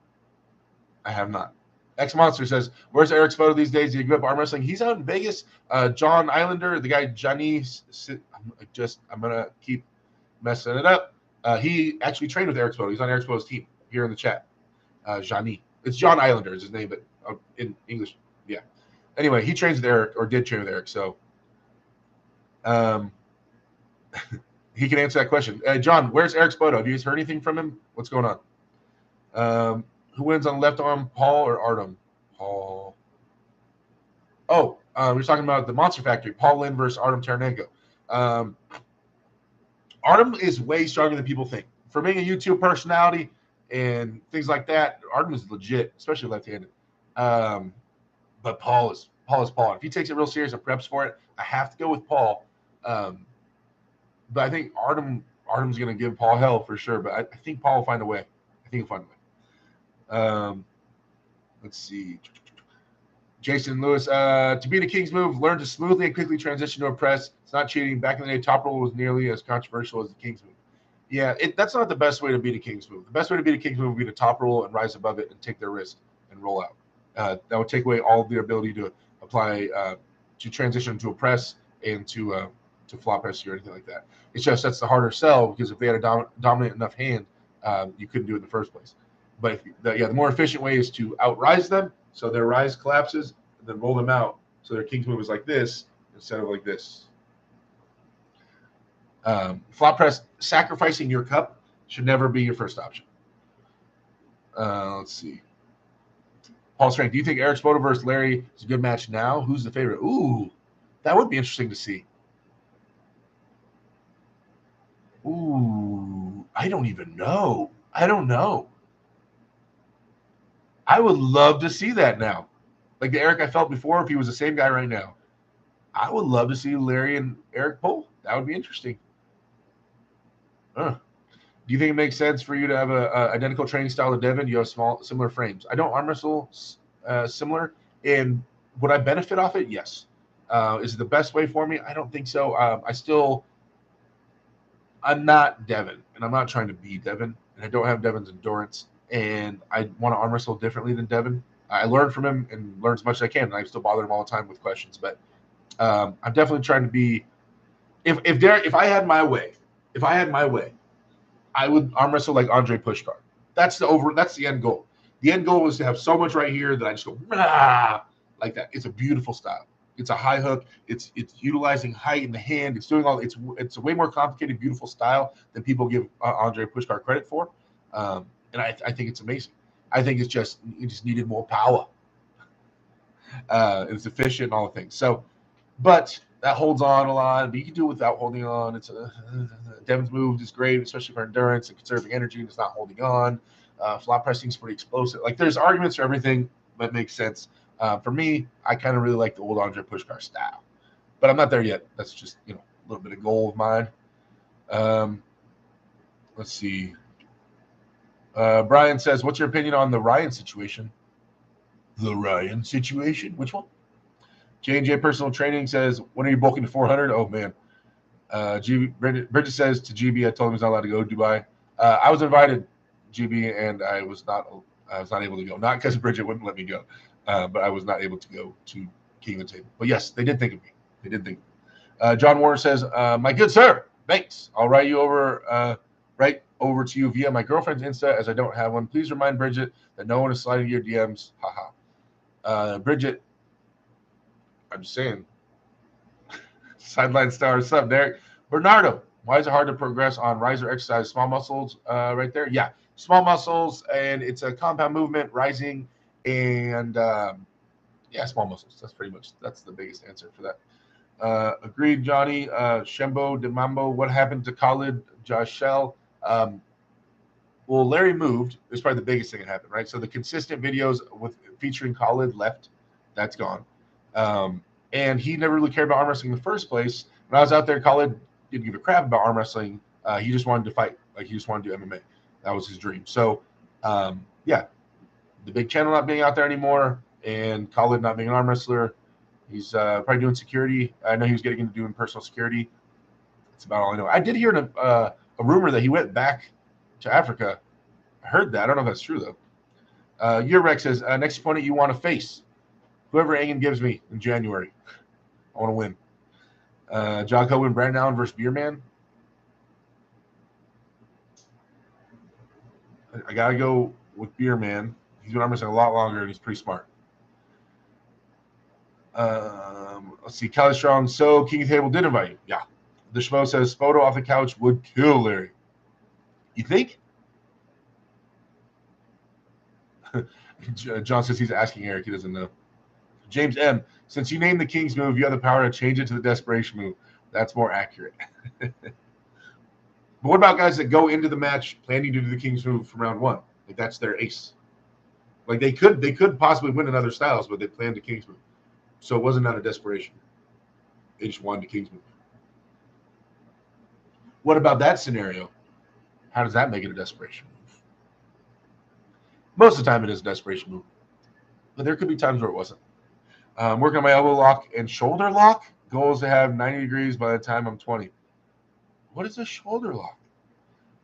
X Monster says, where's Eric's photo these days? Did he give up arm wrestling? He's out in Vegas. John Islander, the guy Johnny. I'm gonna keep messing it up. He actually trained with Eric's photo. He's on Eric's photo's team here in the chat. Johnny. It's John Islander is his name, but in English, yeah. Anyway, he trains with Eric, or did train with Eric, so he can answer that question. John, where's Eric's photo? Have you guys heard anything from him? What's going on? Who wins on the left arm, Paul or Artem? Paul. Oh, we're talking about the Monster Factory, Paul Lynn versus Artem Taranenko. Artem is way stronger than people think. For being a YouTube personality and things like that, Artem is legit, especially left-handed. But Paul is Paul. If he takes it real serious and preps for it, I have to go with Paul. But I think Artem's going to give Paul hell for sure. But I think Paul will find a way. I think he'll find a way. Let's see. Jason Lewis, to be the King's move, learn to smoothly and quickly transition to a press. It's not cheating. Back in the day, top roll was nearly as controversial as the King's move. Yeah, that's not the best way to beat a King's move. The best way to beat a King's move would be to top roll and rise above it and take their wrist and roll out. That would take away all of their ability to apply, to transition to a press and to flop press you or anything like that. It's just that's the harder sell because if they had a dominant enough hand, you couldn't do it in the first place. But the more efficient way is to outrise them so their rise collapses and then roll them out so their King's move is like this instead of like this. Flop press, sacrificing your cup should never be your first option. Let's see. Paul Strength, do you think Eric Spoto versus Larry is a good match now? Who's the favorite? Ooh, that would be interesting to see. Ooh, I don't even know. I don't know. I would love to see that now. Like the Eric I felt before, if he was the same guy right now. I would love to see Larry and Eric pull. That would be interesting. Do you think it makes sense for you to have a identical training style to Devin? You have similar frames. I don't arm wrestle similar. And would I benefit off it? Yes. Is it the best way for me? I don't think so. I'm not Devin, and I'm not trying to be Devin, and I don't have Devin's endurance, and I want to arm wrestle differently than Devin. I learn from him and learn as much as I can, and I still bother him all the time with questions. But I'm definitely trying to be. If I had my way, I would arm wrestle like Andre Pushkar. That's the end goal. The end goal is to have so much right here that I just go like that. It's a beautiful style. It's a high hook. It's utilizing height in the hand. It's doing all. It's a way more complicated, beautiful style than people give Andre Pushkar credit for. And I think it's amazing. I think it just needed more power. It's efficient and all the things. So, but that holds on a lot. But you can do it without holding on. Devin's move is great, especially for endurance and conserving energy. And it's not holding on. Flop pressing is pretty explosive. Like there's arguments for everything that makes sense. For me, I kind of really like the old Andre Pushkar style, but I'm not there yet. That's just a little bit of goal of mine. Let's see. Brian says, "What's your opinion on the Ryan situation?" The Ryan situation? Which one? J&J Personal Training says, "When are you bulking to 400?" Oh man. Bridget says to GB, I told him he's not allowed to go to Dubai. I was invited, GB, and I was not able to go. Not because Bridget wouldn't let me go. But I was not able to go to King of the Table. But yes, they did think of me. They did think of me. John Warner says, "My good sir, thanks. I'll write over to you via my girlfriend's Insta as I don't have one. Please remind Bridget that no one is sliding your DMs. Haha. Bridget, I'm just saying. Sideline star sub, Derek. Bernardo, Why is it hard to progress on riser exercise? Small muscles, right there. Yeah, small muscles, and it's a compound movement, rising, and yeah, small muscles. That's the biggest answer for that. Agreed, Johnny. Shembo de Mambo. What happened to Khalid Jashel? Um, well, Larry moved. It was probably the biggest thing that happened, right? So the consistent videos with featuring Khalid left. That's gone. And he never really cared about arm wrestling in the first place. When I was out there, Khalid didn't give a crap about arm wrestling. He just wanted to fight. Like he just wanted to do MMA. That was his dream. So, yeah, the big channel not being out there anymore, and Khalid not being an arm wrestler. He's probably doing security. I know he was getting into doing personal security. That's about all I know. I did hear a rumor that he went back to Africa. I heard that. I don't know if that's true though. Your Rex says next opponent you want to face whoever Angan gives me in January. I want to win. John Cohen, Brandon Allen versus Beerman. I gotta go with Beerman. He's been arm wrestling a lot longer and he's pretty smart. Let's see. Kelly Strong. So King of the Table did invite you. Yeah. The Schmo says photo off the couch would kill Larry. You think? John says he's asking Eric. He doesn't know. James M. Since you named the King's move, you have the power to change it to the desperation move. That's more accurate. But what about guys that go into the match planning to do the King's move from round one? Like that's their ace. Like they could possibly win in other styles, but they planned the King's move. So it wasn't out of desperation. They just wanted the King's move. What about that scenario? How does that make it a desperation move? Most of the time it is a desperation move. But there could be times where it wasn't. Working on my elbow lock and shoulder lock. Goal is to have 90 degrees by the time I'm 20. What is a shoulder lock?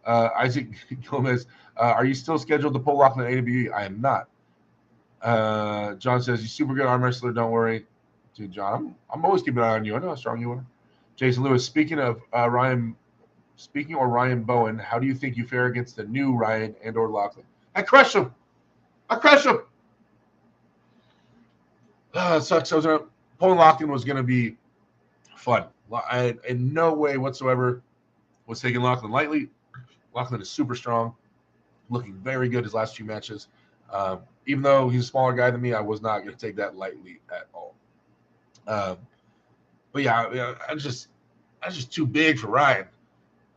Isaac Gomez, are you still scheduled to pull lock in the AWE? I am not. John says, you super good arm wrestler, don't worry. Dude, John, I'm always keeping an eye on you. I know how strong you are. Jason Lewis, speaking of Ryan Bowen, how do you think you fare against the new Ryan and or Lachlan? I crush him. Sucks. Pulling Lachlan was going to be fun. I, in no way whatsoever, was taking Lachlan lightly. Lachlan is super strong, looking very good his last few matches. Even though he's a smaller guy than me, I was not going to take that lightly at all. But yeah, I'm just too big for Ryan.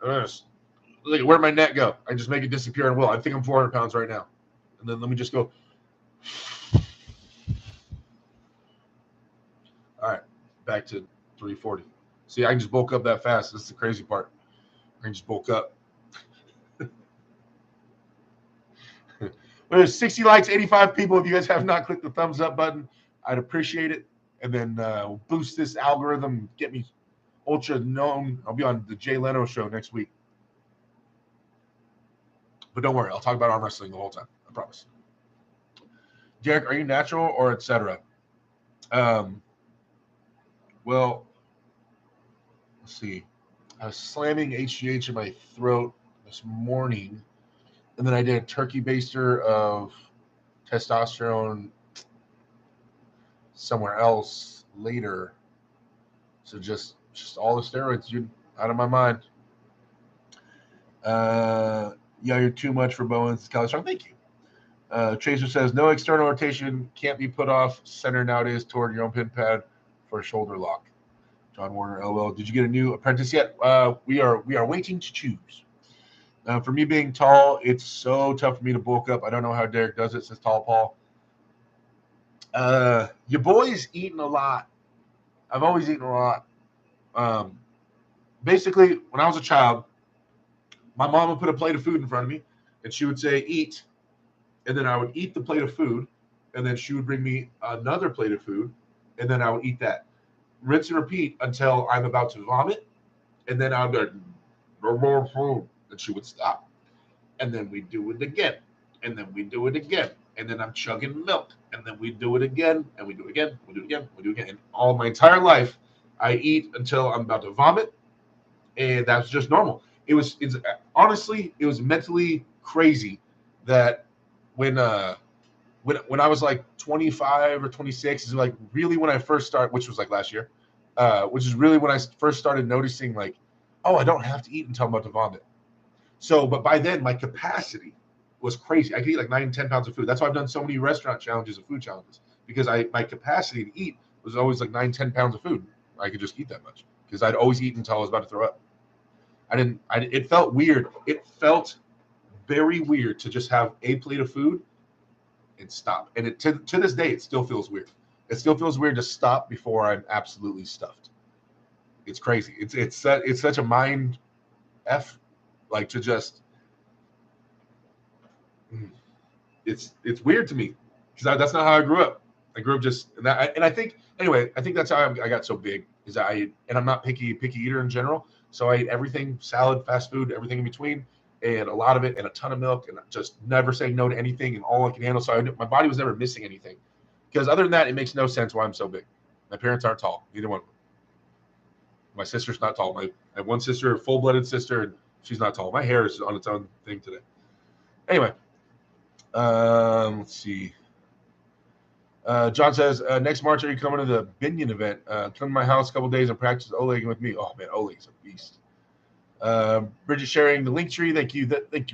Look, where'd my net go? I just make it disappear and will. I think I'm 400 pounds right now. And then let me just go. All right, back to 340. See, I can just bulk up that fast. That's the crazy part. I can just bulk up. There's 60 likes, 85 people. If you guys have not clicked the thumbs up button, I'd appreciate it. And then we'll boost this algorithm, get me ultra known. I'll be on the Jay Leno show next week. But don't worry, I'll talk about arm wrestling the whole time. I promise. Derek, are you natural or etc.? Well, let's see. I was slamming HGH in my throat this morning, and then I did a turkey baster of testosterone somewhere else later. So just all the steroids, dude, out of my mind. Yeah, you're too much for Bowens. Kelly Strong, thank you. Chaser says no external rotation can't be put off center nowadays toward your own pin pad for a shoulder lock. John Warner, LOL. Did you get a new apprentice yet? We are waiting to choose. For me being tall, it's so tough for me to bulk up. I don't know how Derek does it, says Tall Paul. Your boy's eating a lot. I've always eaten a lot. Basically, when I was a child, my mom would put a plate of food in front of me, and she would say, eat. And then I would eat the plate of food, and then she would bring me another plate of food, and then I would eat that. Rinse and repeat until I'm about to vomit, and then I would go, no more food, and she would stop. And then we'd do it again, and then we'd do it again, and then I'm chugging milk, and then we do it again, and we do it again, we do it again, we do it again. And all my entire life, I eat until I'm about to vomit, and that's just normal. Honestly, it was mentally crazy that when I was like 25 or 26 is like really when I first started, which was like last year, which is really when I first started noticing like oh, I don't have to eat until I'm about to vomit. So, but by then my capacity was crazy. I could eat like 9, 10 pounds of food. That's why I've done so many restaurant challenges and food challenges, because my capacity to eat was always like 9, 10 pounds of food. I could just eat that much because I'd always eat until I was about to throw up. It felt weird. It felt very weird to just have a plate of food and stop. And to this day, it still feels weird. It still feels weird to stop before I'm absolutely stuffed. It's crazy. It's such a mind f, like to just. It's weird to me because that's not how I grew up. I grew up just and I think anyway. I think that's how I got so big. Is and I'm not picky eater in general. So I ate everything, salad, fast food, everything in between, and a lot of it, and a ton of milk, and just never saying no to anything, and all I can handle. So my body was never missing anything. Because other than that, it makes no sense why I'm so big. My parents aren't tall, neither one of them. My sister's not tall. I have one sister, a full-blooded sister, and she's not tall. My hair is on its own thing today. Anyway, let's see. John says, next March, are you coming to the Binion event? Come to my house a couple days and practice Oleg with me. Oh, man, Oleg's a beast. Bridget sharing the link tree. Thank you,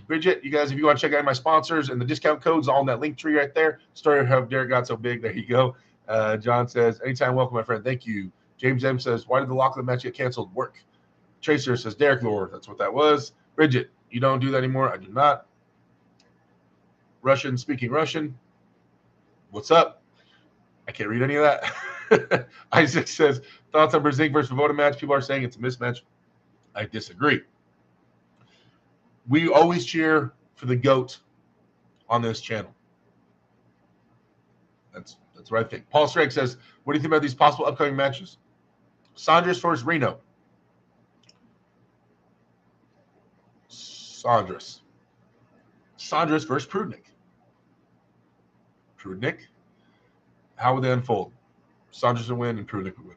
Bridget. You guys, if you want to check out my sponsors and the discount codes, all in that link tree right there. Story of how Derek got so big. There you go. John says, anytime welcome, my friend. Thank you. James M says, why did the Lachlan match get canceled? Work. Tracer says, Derek Lord. That's what that was. Bridget, you don't do that anymore. I do not. Russian, speaking Russian. What's up? I can't read any of that. Isaac says, thoughts on Brzezinski versus Svoboda match? People are saying it's a mismatch. I disagree. We always cheer for the GOAT on this channel. That's what I think. Paul Strake says, what do you think about these possible upcoming matches? Saunders versus Reno. Saunders versus Prudnik. How would they unfold? Saunders would win and Prudnik would win.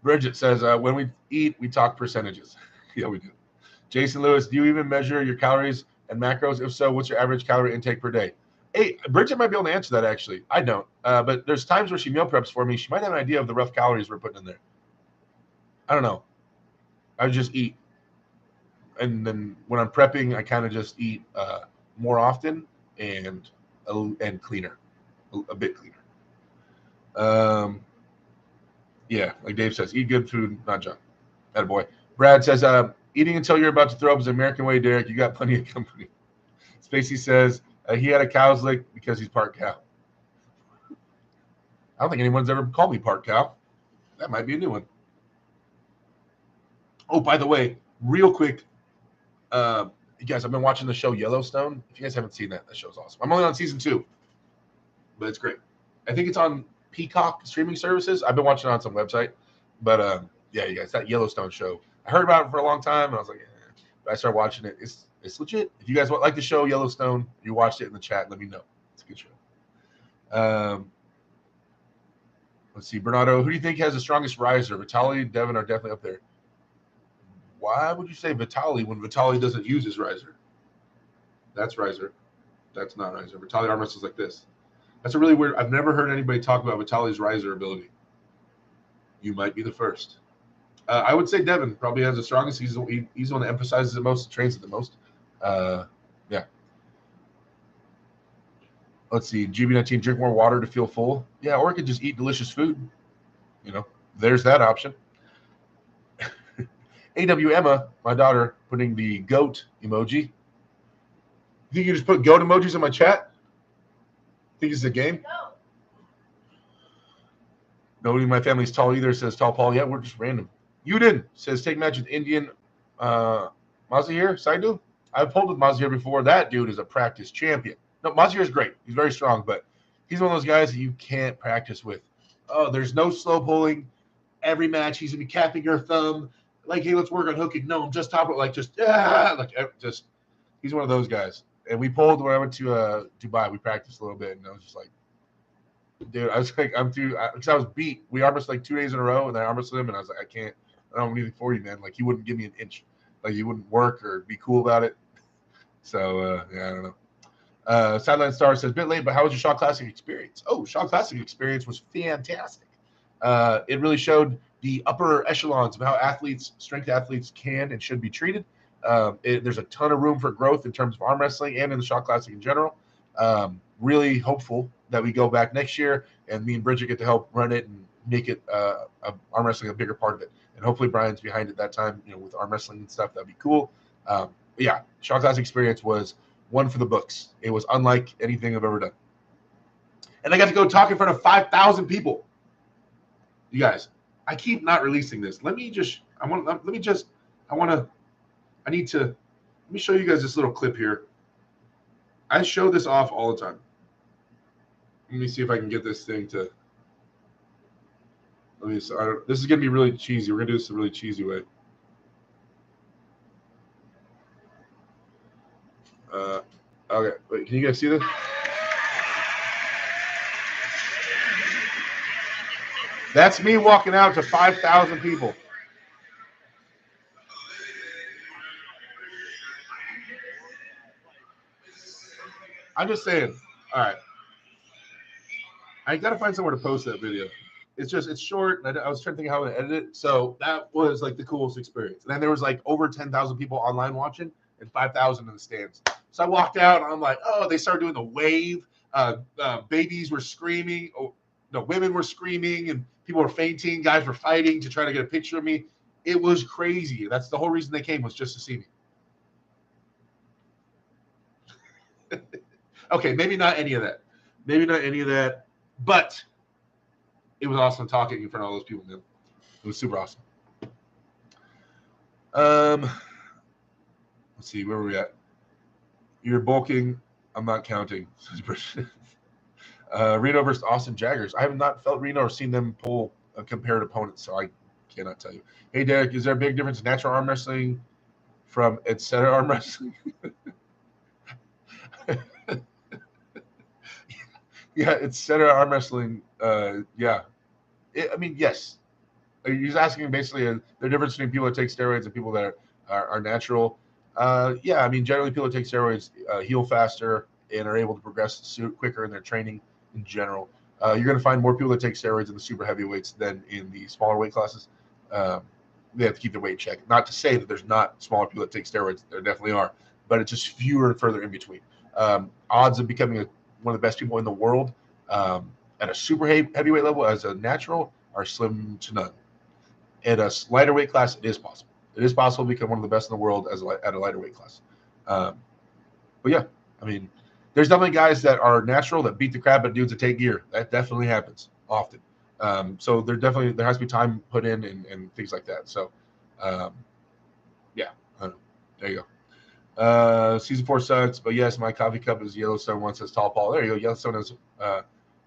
Bridget says, when we eat, we talk percentages. Yeah, we do. Jason Lewis, do you even measure your calories and macros? If so, what's your average calorie intake per day? Hey, Bridget might be able to answer that, actually. I don't. But there's times where she meal preps for me. She might have an idea of the rough calories we're putting in there. I don't know. I just eat. And then when I'm prepping, I kind of just eat more often and cleaner. A bit cleaner. Yeah, like Dave says, eat good food, not junk. Attaboy. Brad says, eating until you're about to throw up is the American way, Derek. You got plenty of company. Spacey says, he had a cow's lick because he's part cow. I don't think anyone's ever called me part cow. That might be a new one. Oh, by the way, real quick, you guys, I've been watching the show Yellowstone. If you guys haven't seen that, that show's awesome. I'm only on season 2, but it's great. I think it's on Peacock streaming services. I've been watching it on some website, but yeah, you guys, that Yellowstone show. I heard about it for a long time, and I was like, but I started watching it. It's legit. If you guys like the show Yellowstone, you watched it in the chat, let me know. It's a good show. Let's see, Bernardo, who do you think has the strongest riser? Vitali, Devin are definitely up there. Why would you say Vitali when Vitali doesn't use his riser? That's riser. That's not riser. Vitali arm wrestles like this. That's a really weird. I've never heard anybody talk about Vitali's riser ability. You might be the first. I would say Devin probably has the strongest. He's the one that emphasizes it most, trains it the most. Yeah. Let's see. GB19, drink more water to feel full. Yeah, or you could just eat delicious food. There's that option. AW Emma, my daughter, putting the goat emoji. You think you just put goat emojis in my chat? Think it's a game? No. Nobody in my family's tall either, says Tall Paul. Yeah, we're just random. Yudin says, take match with Indian Mazahir Saidu. I've pulled with Mazahir before. That dude is a practice champion. No, Mazahir is great. He's very strong, but he's one of those guys that you can't practice with. Oh, there's no slow pulling. Every match, he's going to be capping your thumb. Like, hey, let's work on hooking. No, just top it. Like, just he's one of those guys. And we pulled when I went to Dubai. We practiced a little bit, and I was just like, dude, I was like, I'm too, because I was beat. We arm wrestled like 2 days in a row, and then I arm wrestled him, and I was like, I don't have anything for you, man. Like, he wouldn't give me an inch. Like, he wouldn't work or be cool about it. So, yeah, I don't know. Sideline Star says, bit late, but how was your Shaw Classic experience? Oh, Shaw Classic experience was fantastic. It really showed the upper echelons of how strength athletes can and should be treated. There's a ton of room for growth in terms of arm wrestling and in the shot classic in general. Really hopeful that we go back next year and me and Bridget get to help run it and make it arm wrestling a bigger part of it. And hopefully Brian's behind it that time, with arm wrestling and stuff. That'd be cool. Yeah, shot class experience was one for the books. It was unlike anything I've ever done. And I got to go talk in front of 5,000 people. You guys, I keep not releasing this. Let me show you guys this little clip here. I show this off all the time. Let me see if I can get this thing to. This is gonna be really cheesy. We're gonna do this a really cheesy way. Okay, wait, can you guys see this? That's me walking out to 5,000 people. I'm just saying. All right. I got to find somewhere to post that video. It's short. And I was trying to think how to edit it. So that was like the coolest experience. And then there was like over 10,000 people online watching and 5,000 in the stands. So I walked out and I'm like, oh, they started doing the wave. Babies were screaming. Oh, no, women were screaming and people were fainting. Guys were fighting to try to get a picture of me. It was crazy. That's the whole reason they came, was just to see me. Okay, maybe not any of that. But it was awesome talking in front of all those people, man. It was super awesome. Let's see, where were we at? You're bulking. I'm not counting. Reno versus Austin Jaggers. I have not felt Reno or seen them pull a compared opponent, so I cannot tell you. Hey, Derek, is there a big difference in natural arm wrestling from etc. arm wrestling? Yeah, it's center arm wrestling. Yeah. Yes. He's asking basically the difference between people that take steroids and people that are natural. Yeah, generally people that take steroids heal faster and are able to progress quicker in their training in general. You're going to find more people that take steroids in the super heavyweights than in the smaller weight classes. They have to keep their weight check. Not to say that there's not smaller people that take steroids. There definitely are. But it's just fewer and further in between. Odds of becoming one of the best people in the world at a super heavyweight level as a natural are slim to none. At a lighter weight class, it is possible. It is possible to become one of the best in the world at a lighter weight class. But yeah, there's definitely guys that are natural that beat the crap out of dudes that take gear. That definitely happens often. So there has to be time put in and things like that. So yeah, there you go. Season 4 sucks, but yes, my coffee cup is Yellowstone. One says Tall Paul. There you go. Yellowstone has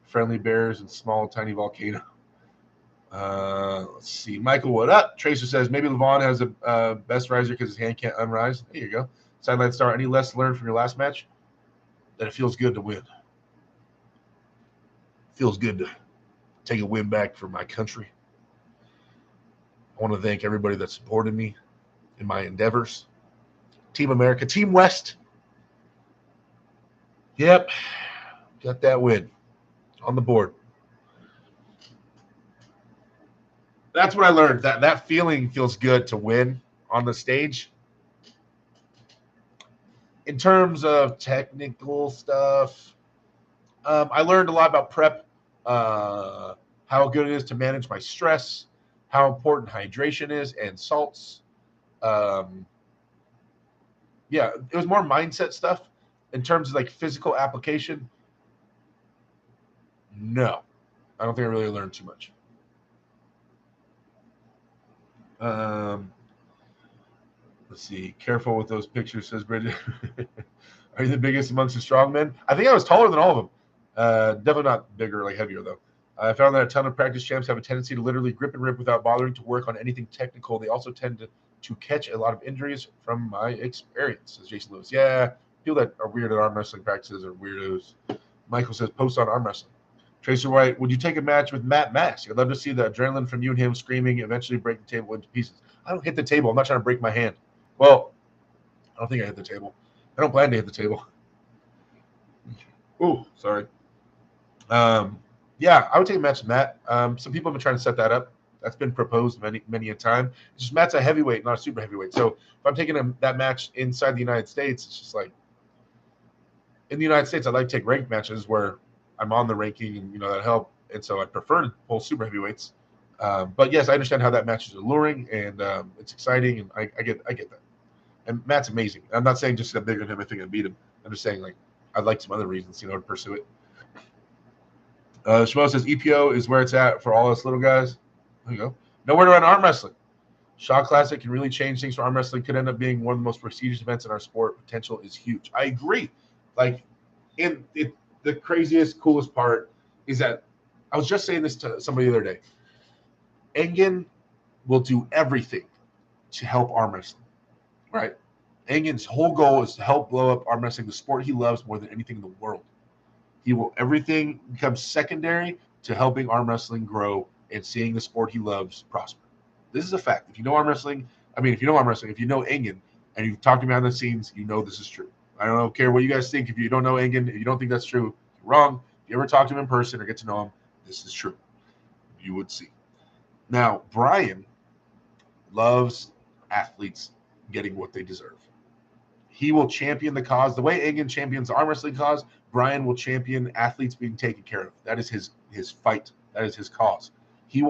friendly bears and small, tiny volcano. Let's see. Michael, what up? Tracer says maybe Levon has a best riser because his hand can't unrise. There you go. Sideline star. Any less learned from your last match? That it feels good to win. Feels good to take a win back for my country. I want to thank everybody that supported me in my endeavors. Team America, Team West. Yep, got that win on the board. That's what I learned. That feeling feels good to win on the stage. In terms of technical stuff, I learned a lot about prep, how good it is to manage my stress, how important hydration is, and salts. Yeah, it was more mindset stuff. In terms of like physical application, no, I don't think I really learned too much. Let's see. Careful with those pictures, says Bridget. Are you the biggest amongst the strongmen? I think I was taller than all of them. Definitely not bigger, like heavier though. I found that a ton of practice champs have a tendency to literally grip and rip without bothering to work on anything technical. They also tend to catch a lot of injuries from my experience, says Jason Lewis. Yeah, people that are weird at arm wrestling practices are weirdos. Michael says, post on arm wrestling. Tracer White, would you take a match with Matt Mask? I'd love to see the adrenaline from you and him screaming, eventually break the table into pieces. I don't hit the table. I'm not trying to break my hand. Well, I don't think I hit the table. I don't plan to hit the table. Oh, sorry. Yeah, I would take a match with Matt. Some people have been trying to set that up. That's been proposed many a time. It's just Matt's a heavyweight, not a super heavyweight. So if I'm taking that match inside the United States, it's just like in the United States, I like to take ranked matches where I'm on the ranking, and that help. And so I prefer to pull super heavyweights. But yes, I understand how that match is alluring, and it's exciting, and I get that. And Matt's amazing. I'm not saying just that I'm bigger than him, I think I beat him. I'm just saying, like, I'd like some other reasons, to pursue it. Shmo says EPO is where it's at for all us little guys. There you go. Nowhere to run arm wrestling. Shaw Classic can really change things for arm wrestling. Could end up being one of the most prestigious events in our sport. Potential is huge. I agree. Like, the craziest, coolest part is that I was just saying this to somebody the other day. Engen will do everything to help arm wrestling, right? Engen's whole goal is to help blow up arm wrestling, the sport he loves more than anything in the world. He will everything becomes secondary to helping arm wrestling grow and seeing the sport he loves prosper. This is a fact. If you know arm wrestling, if you know arm wrestling, if you know Engen and you've talked to me behind the scenes, you know this is true. I don't care what you guys think. If you don't know Engen, if you don't think that's true, you're wrong. If you ever talk to him in person or get to know him, this is true. You would see. Now, Brian loves athletes getting what they deserve. He will champion the cause. The way Engen champions the arm wrestling cause, Brian will champion athletes being taken care of. That is his fight. That is his cause. He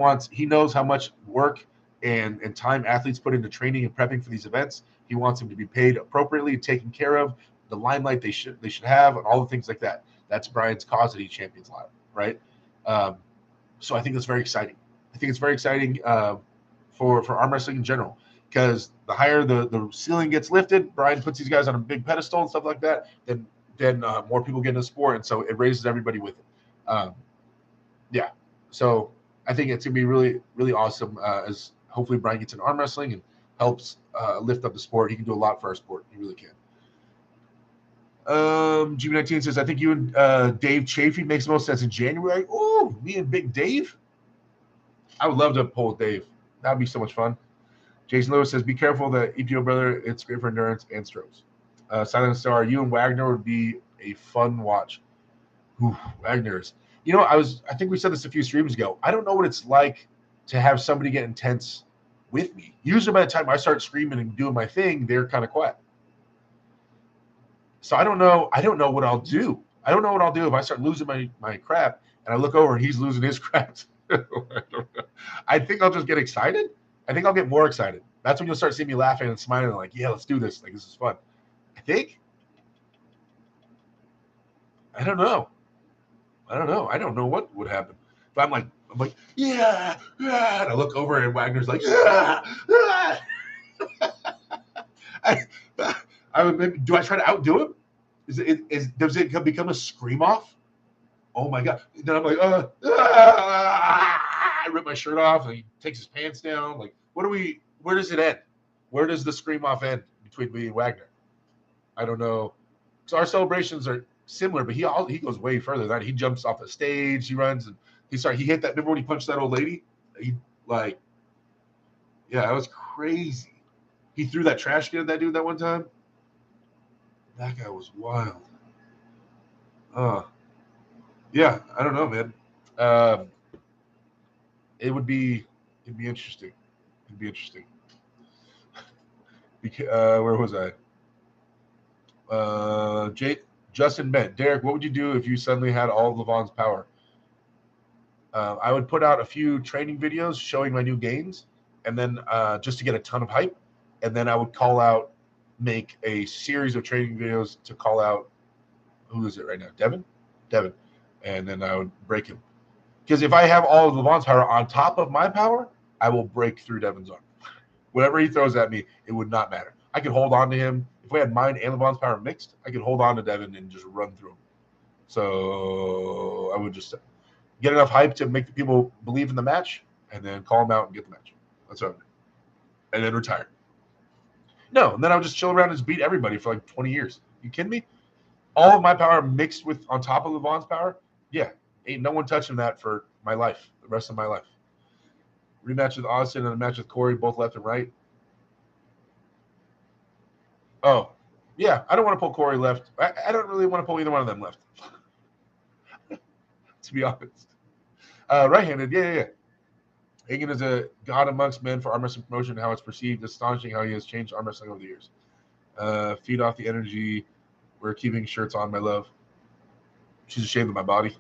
knows how much work and time athletes put into training and prepping for these events. He wants them to be paid appropriately, taken care of, the limelight they should have, and all the things like that. That's Brian's cause that he champions live, right? So I think that's very exciting. I think it's very exciting for arm wrestling in general, because the higher the ceiling gets lifted, Brian puts these guys on a big pedestal and stuff like that, then more people get into the sport, and so it raises everybody with it. Yeah, so I think it's going to be really, really awesome as hopefully Brian gets in arm wrestling and helps lift up the sport. He can do a lot for our sport. He really can. GB19 says, I think you and Dave Chafee makes the most sense in January. Oh, me and Big Dave? I would love to pull with Dave. That would be so much fun. Jason Lewis says, be careful that EPO brother. It's great for endurance and strokes. Silent Star, you and Wagner would be a fun watch. Ooh, Wagner's. I think we said this a few streams ago. I don't know what it's like to have somebody get intense with me. Usually by the time I start screaming and doing my thing, they're kind of quiet. So I don't know what I'll do. I don't know what I'll do if I start losing my crap and I look over and he's losing his crap. I think I'll just get excited. I think I'll get more excited. That's when you'll start seeing me laughing and smiling like, yeah, let's do this. Like, this is fun. I think. I don't know. I don't know what would happen. But I'm like, yeah. And I look over and Wagner's like, yeah. Do I try to outdo him? Does it become a scream off? Oh my God. Then I'm like, I rip my shirt off and he takes his pants down. Like, where does it end? Where does the scream off end between me and Wagner? I don't know. So our celebrations are similar, but he goes way further than that. He jumps off the stage, he runs, and he hit that. Remember when he punched that old lady? That was crazy. He threw that trash can at that dude that one time. That guy was wild. Yeah, I don't know, man. It'd be interesting. It'd be interesting. Where was I? Justin Bent. Derek, what would you do if you suddenly had all of Levon's power? I would put out a few training videos showing my new gains, and then just to get a ton of hype. And then I would make a series of training videos to call out, who is it right now? Devin. And then I would break him. Because if I have all of Levon's power on top of my power, I will break through Devin's arm. Whatever he throws at me, it would not matter. I could hold on to him. If we had mine and Levon's power mixed, I could hold on to Devin and just run through him. So I would just get enough hype to make the people believe in the match and then call him out and get the match. That's what I would do. And then retire. No, and then I would just chill around and just beat everybody for like 20 years. You kidding me? All of my power mixed with on top of Levon's power? Yeah. Ain't no one touching that for my life, the rest of my life. Rematch with Austin and a match with Corey, both left and right. Oh, yeah. I don't want to pull Corey left. I don't really want to pull either one of them left. To be honest. Right-handed, yeah. Hagen is a god amongst men for arm wrestling promotion and how it's perceived. It's astonishing how he has changed arm wrestling over the years. Feed off the energy. We're keeping shirts on, my love. She's ashamed of my body.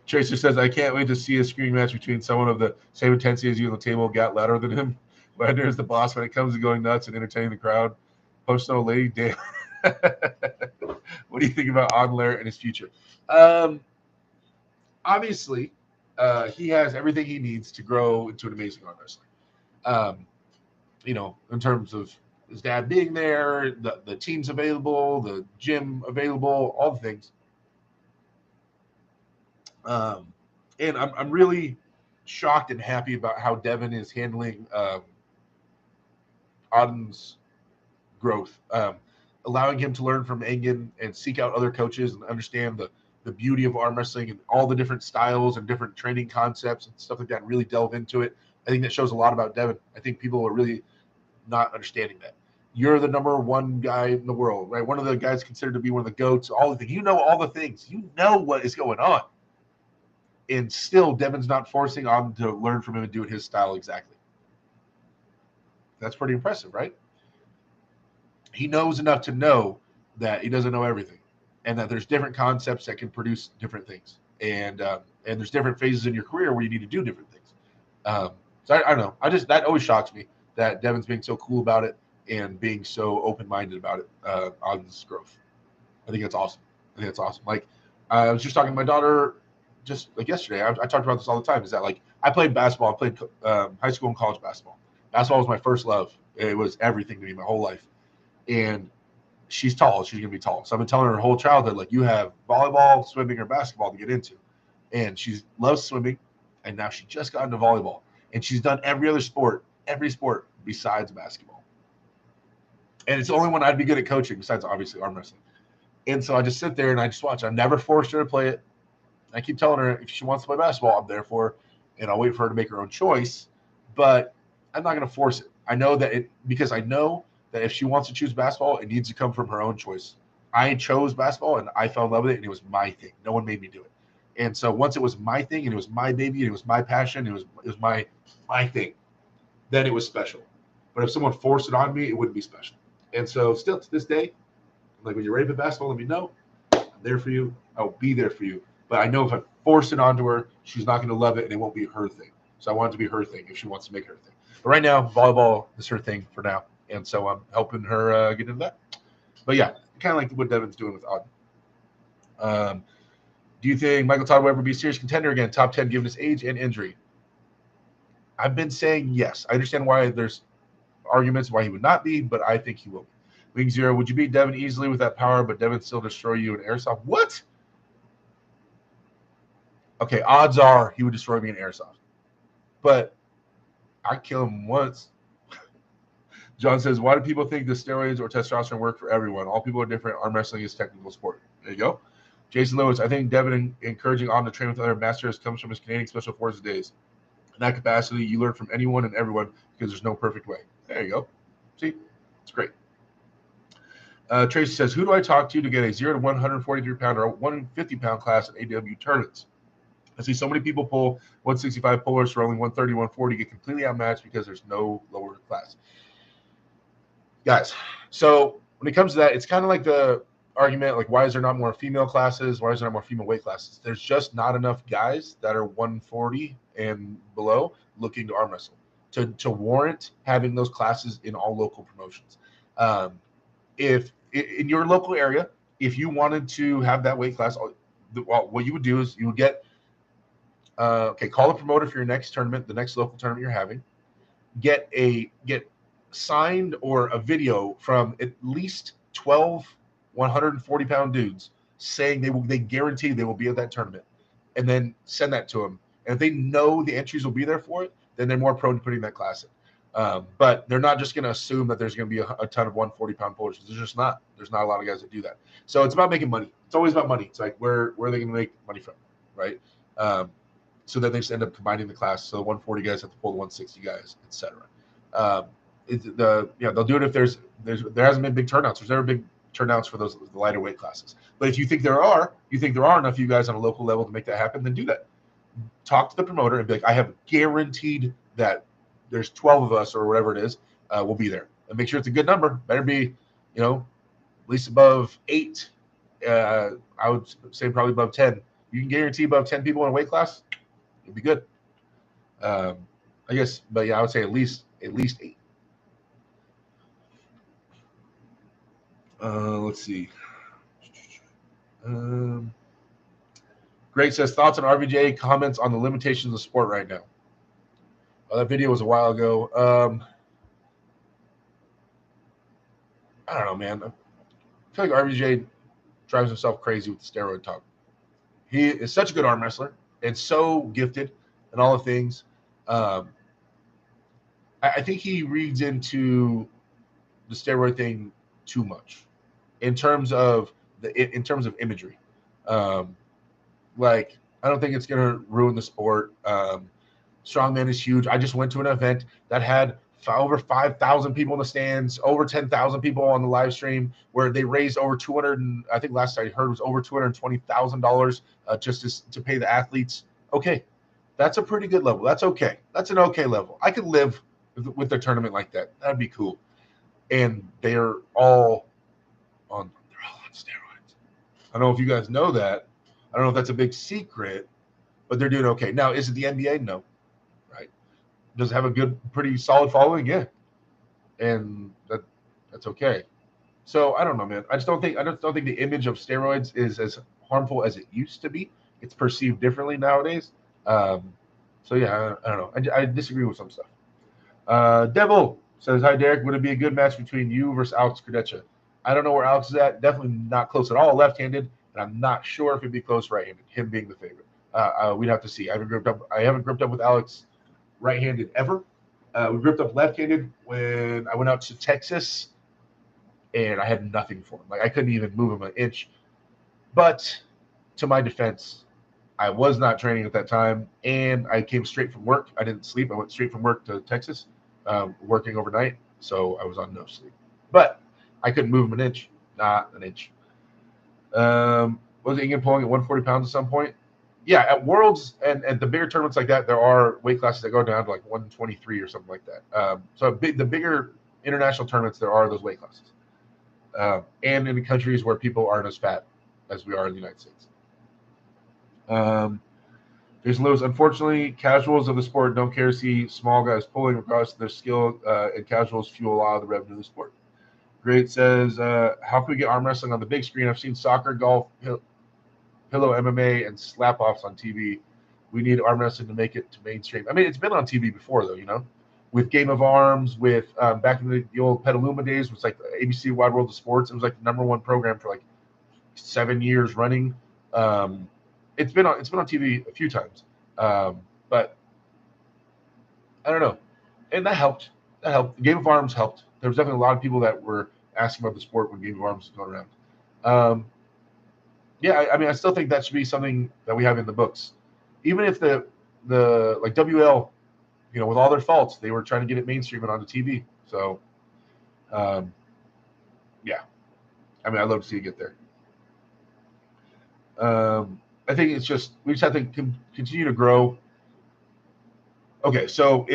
Tracer says, I can't wait to see a screen match between someone of the same intensity as you on the table, got louder than him. Wagner is the boss when it comes to going nuts and entertaining the crowd. Post no lady, damn. What do you think about Onlair and his future? Obviously, he has everything he needs to grow into an amazing arm wrestler. In terms of his dad being there, the teams available, the gym available, all the things. And I'm really shocked and happy about how Devin is handling Auden's growth, allowing him to learn from Engen and seek out other coaches and understand the beauty of arm wrestling and all the different styles and different training concepts and stuff like that, and really delve into it. I think that shows a lot about Devin. I think people are really not understanding that. You're the number one guy in the world, right? One of the guys considered to be one of the GOATs, all the things. You know all the things. You know what is going on. And still, Devin's not forcing on to learn from him and do it his style exactly. That's pretty impressive, right? He knows enough to know that he doesn't know everything, and that there's different concepts that can produce different things, and there's different phases in your career where you need to do different things. So I don't know. That always shocks me that Devin's being so cool about it and being so open-minded about it on this growth. I think that's awesome. Like, I was just talking to my daughter just like yesterday. I talked about this all the time. Is that, like, I played basketball. I played high school and college basketball. Basketball was my first love. It was everything to me my whole life. And she's tall. She's going to be tall. So I've been telling her whole childhood, like, you have volleyball, swimming, or basketball to get into. And she loves swimming, and now she just got into volleyball. And she's done every sport besides basketball. And it's the only one I'd be good at coaching besides, obviously, arm wrestling. And so I just sit there and I just watch. I've never forced her to play it. I keep telling her if she wants to play basketball, I'm there for her, and I'll wait for her to make her own choice. But I'm not going to force it. I know that because I know that if she wants to choose basketball, it needs to come from her own choice. I chose basketball, and I fell in love with it, and it was my thing. No one made me do it. And so once it was my thing, and it was my baby, and it was my passion, it was my thing, then it was special. But if someone forced it on me, it wouldn't be special. And so still to this day, like, when you're ready for basketball, let me know. I'm there for you. I'll be there for you. But I know if I force it onto her, she's not going to love it, and it won't be her thing. So I want it to be her thing if she wants to make it her thing. But right now, volleyball is her thing for now. And so I'm helping her get into that. But yeah, kind of like what Devin's doing with Auden. Do you think Michael Todd will ever be a serious contender again, top 10, given his age and injury? I've been saying yes. I understand why there's arguments why he would not be, but I think he will be. Wing Zero, would you beat Devin easily with that power, but Devin still destroy you in airsoft? What? Okay, odds are he would destroy me in airsoft. But I'd kill him once. John says, why do people think the steroids or testosterone work for everyone? All people are different. Arm wrestling is technical sport. There you go. Jason Lewis, I think Devin encouraging Auden to train with other masters comes from his Canadian Special Forces days. In that capacity, you learn from anyone and everyone because there's no perfect way. There you go. See? It's great. Tracy says, who do I talk to get a 0 to 143-pound or 150-pound class at AW tournaments? I see so many people pull 165 pullers for only 130, 140, get completely outmatched because there's no lower class. Guys, so when it comes to that, it's kind of like the argument, like, why is there not more female classes? Why is there not more female weight classes? There's just not enough guys that are 140 and below looking to arm wrestle to warrant having those classes in all local promotions. If in your local area, if you wanted to have that weight class, what you would do is you would get call a promoter for your next tournament, the next local tournament you're having. Get signed or a video from at least 12 140-pound dudes saying they guarantee they will be at that tournament, and then send that to them. And if they know the entries will be there for it, then they're more prone to putting that class in. But they're not just going to assume that there's going to be a ton of 140-pound pullers. There's just not. There's not a lot of guys that do that. So it's about making money. It's always about money. It's like, where are they going to make money from, right? So then they just end up combining the class. So the 140 guys have to pull the 160 guys, etc. They'll do it if there hasn't been big turnouts. There's never big turnouts for the lighter weight classes. But if you think there are enough of you guys on a local level to make that happen, then do that. talk to the promoter and be like, I have guaranteed that there's 12 of us or whatever it is, we'll be there. And make sure it's a good number. Better be, at least above 8. I would say probably above 10. You can guarantee above 10 people in a weight class, you'll be good. I guess, but yeah, I would say at least 8. Let's see. Greg says thoughts on RVJ, comments on the limitations of sport right now. That video was a while ago. I don't know, man. I feel like RVJ drives himself crazy with the steroid talk. He is such a good arm wrestler and so gifted and all the things. I think he reads into the steroid thing too much in terms of imagery. Like, I don't think it's going to ruin the sport. Strongman is huge. I just went to an event that had over 5,000 people in the stands, over 10,000 people on the live stream, where they raised over 200. And I think last I heard was over $220,000 just to pay the athletes. Okay, that's a pretty good level. That's okay. That's an okay level. I could live with a tournament like that. That'd be cool. And they're all on steroids. I don't know if you guys know that. I don't know if that's a big secret, but they're doing okay. Now, is it the NBA? No. Right? Does it have a good, pretty solid following? Yeah. And that's okay. So I don't know, man. I just don't think the image of steroids is as harmful as it used to be. It's perceived differently nowadays. So yeah, I don't know. I disagree with some stuff. Devil says, hi, Derek. Would it be a good match between you versus Alex Krdecha? I don't know where Alex is at. Definitely not close at all left-handed. And I'm not sure if it'd be close right-handed, him being the favorite. We'd have to see. I haven't gripped up with Alex right-handed ever. We gripped up left-handed when I went out to Texas, and I had nothing for him. Like, I couldn't even move him an inch. But to my defense, I was not training at that time, and I came straight from work. I didn't sleep. I went straight from work to Texas, working overnight, so I was on no sleep. But I couldn't move him an inch. Not an inch. Was Ingen pulling at 140 pounds at some point? Yeah, at Worlds and the bigger tournaments like that, there are weight classes that go down to like 123 or something like that. So the bigger international tournaments, there are those weight classes. And in the countries where people aren't as fat as we are in the United States. Jason Lewis, unfortunately, casuals of the sport don't care to see small guys pulling across their skill, and casuals fuel a lot of the revenue of the sport. Great says, how can we get arm wrestling on the big screen? I've seen soccer, golf, pillow MMA, and slap-offs on TV. We need arm wrestling to make it to mainstream. I mean, it's been on TV before, though, with Game of Arms, with back in the old Petaluma days, it was like the ABC Wide World of Sports. It was like the #1 program for like 7 years running. It's been on TV a few times, but I don't know, and that helped. Game of Arms helped. There was definitely a lot of people that were asking about the sport when Game of Arms was going around. Yeah, I mean, I still think that should be something that we have in the books, even if the like WL, with all their faults, they were trying to get it mainstream and onto TV. So, yeah, I mean, I'd love to see it get there. I think we just have to continue to grow. Okay, so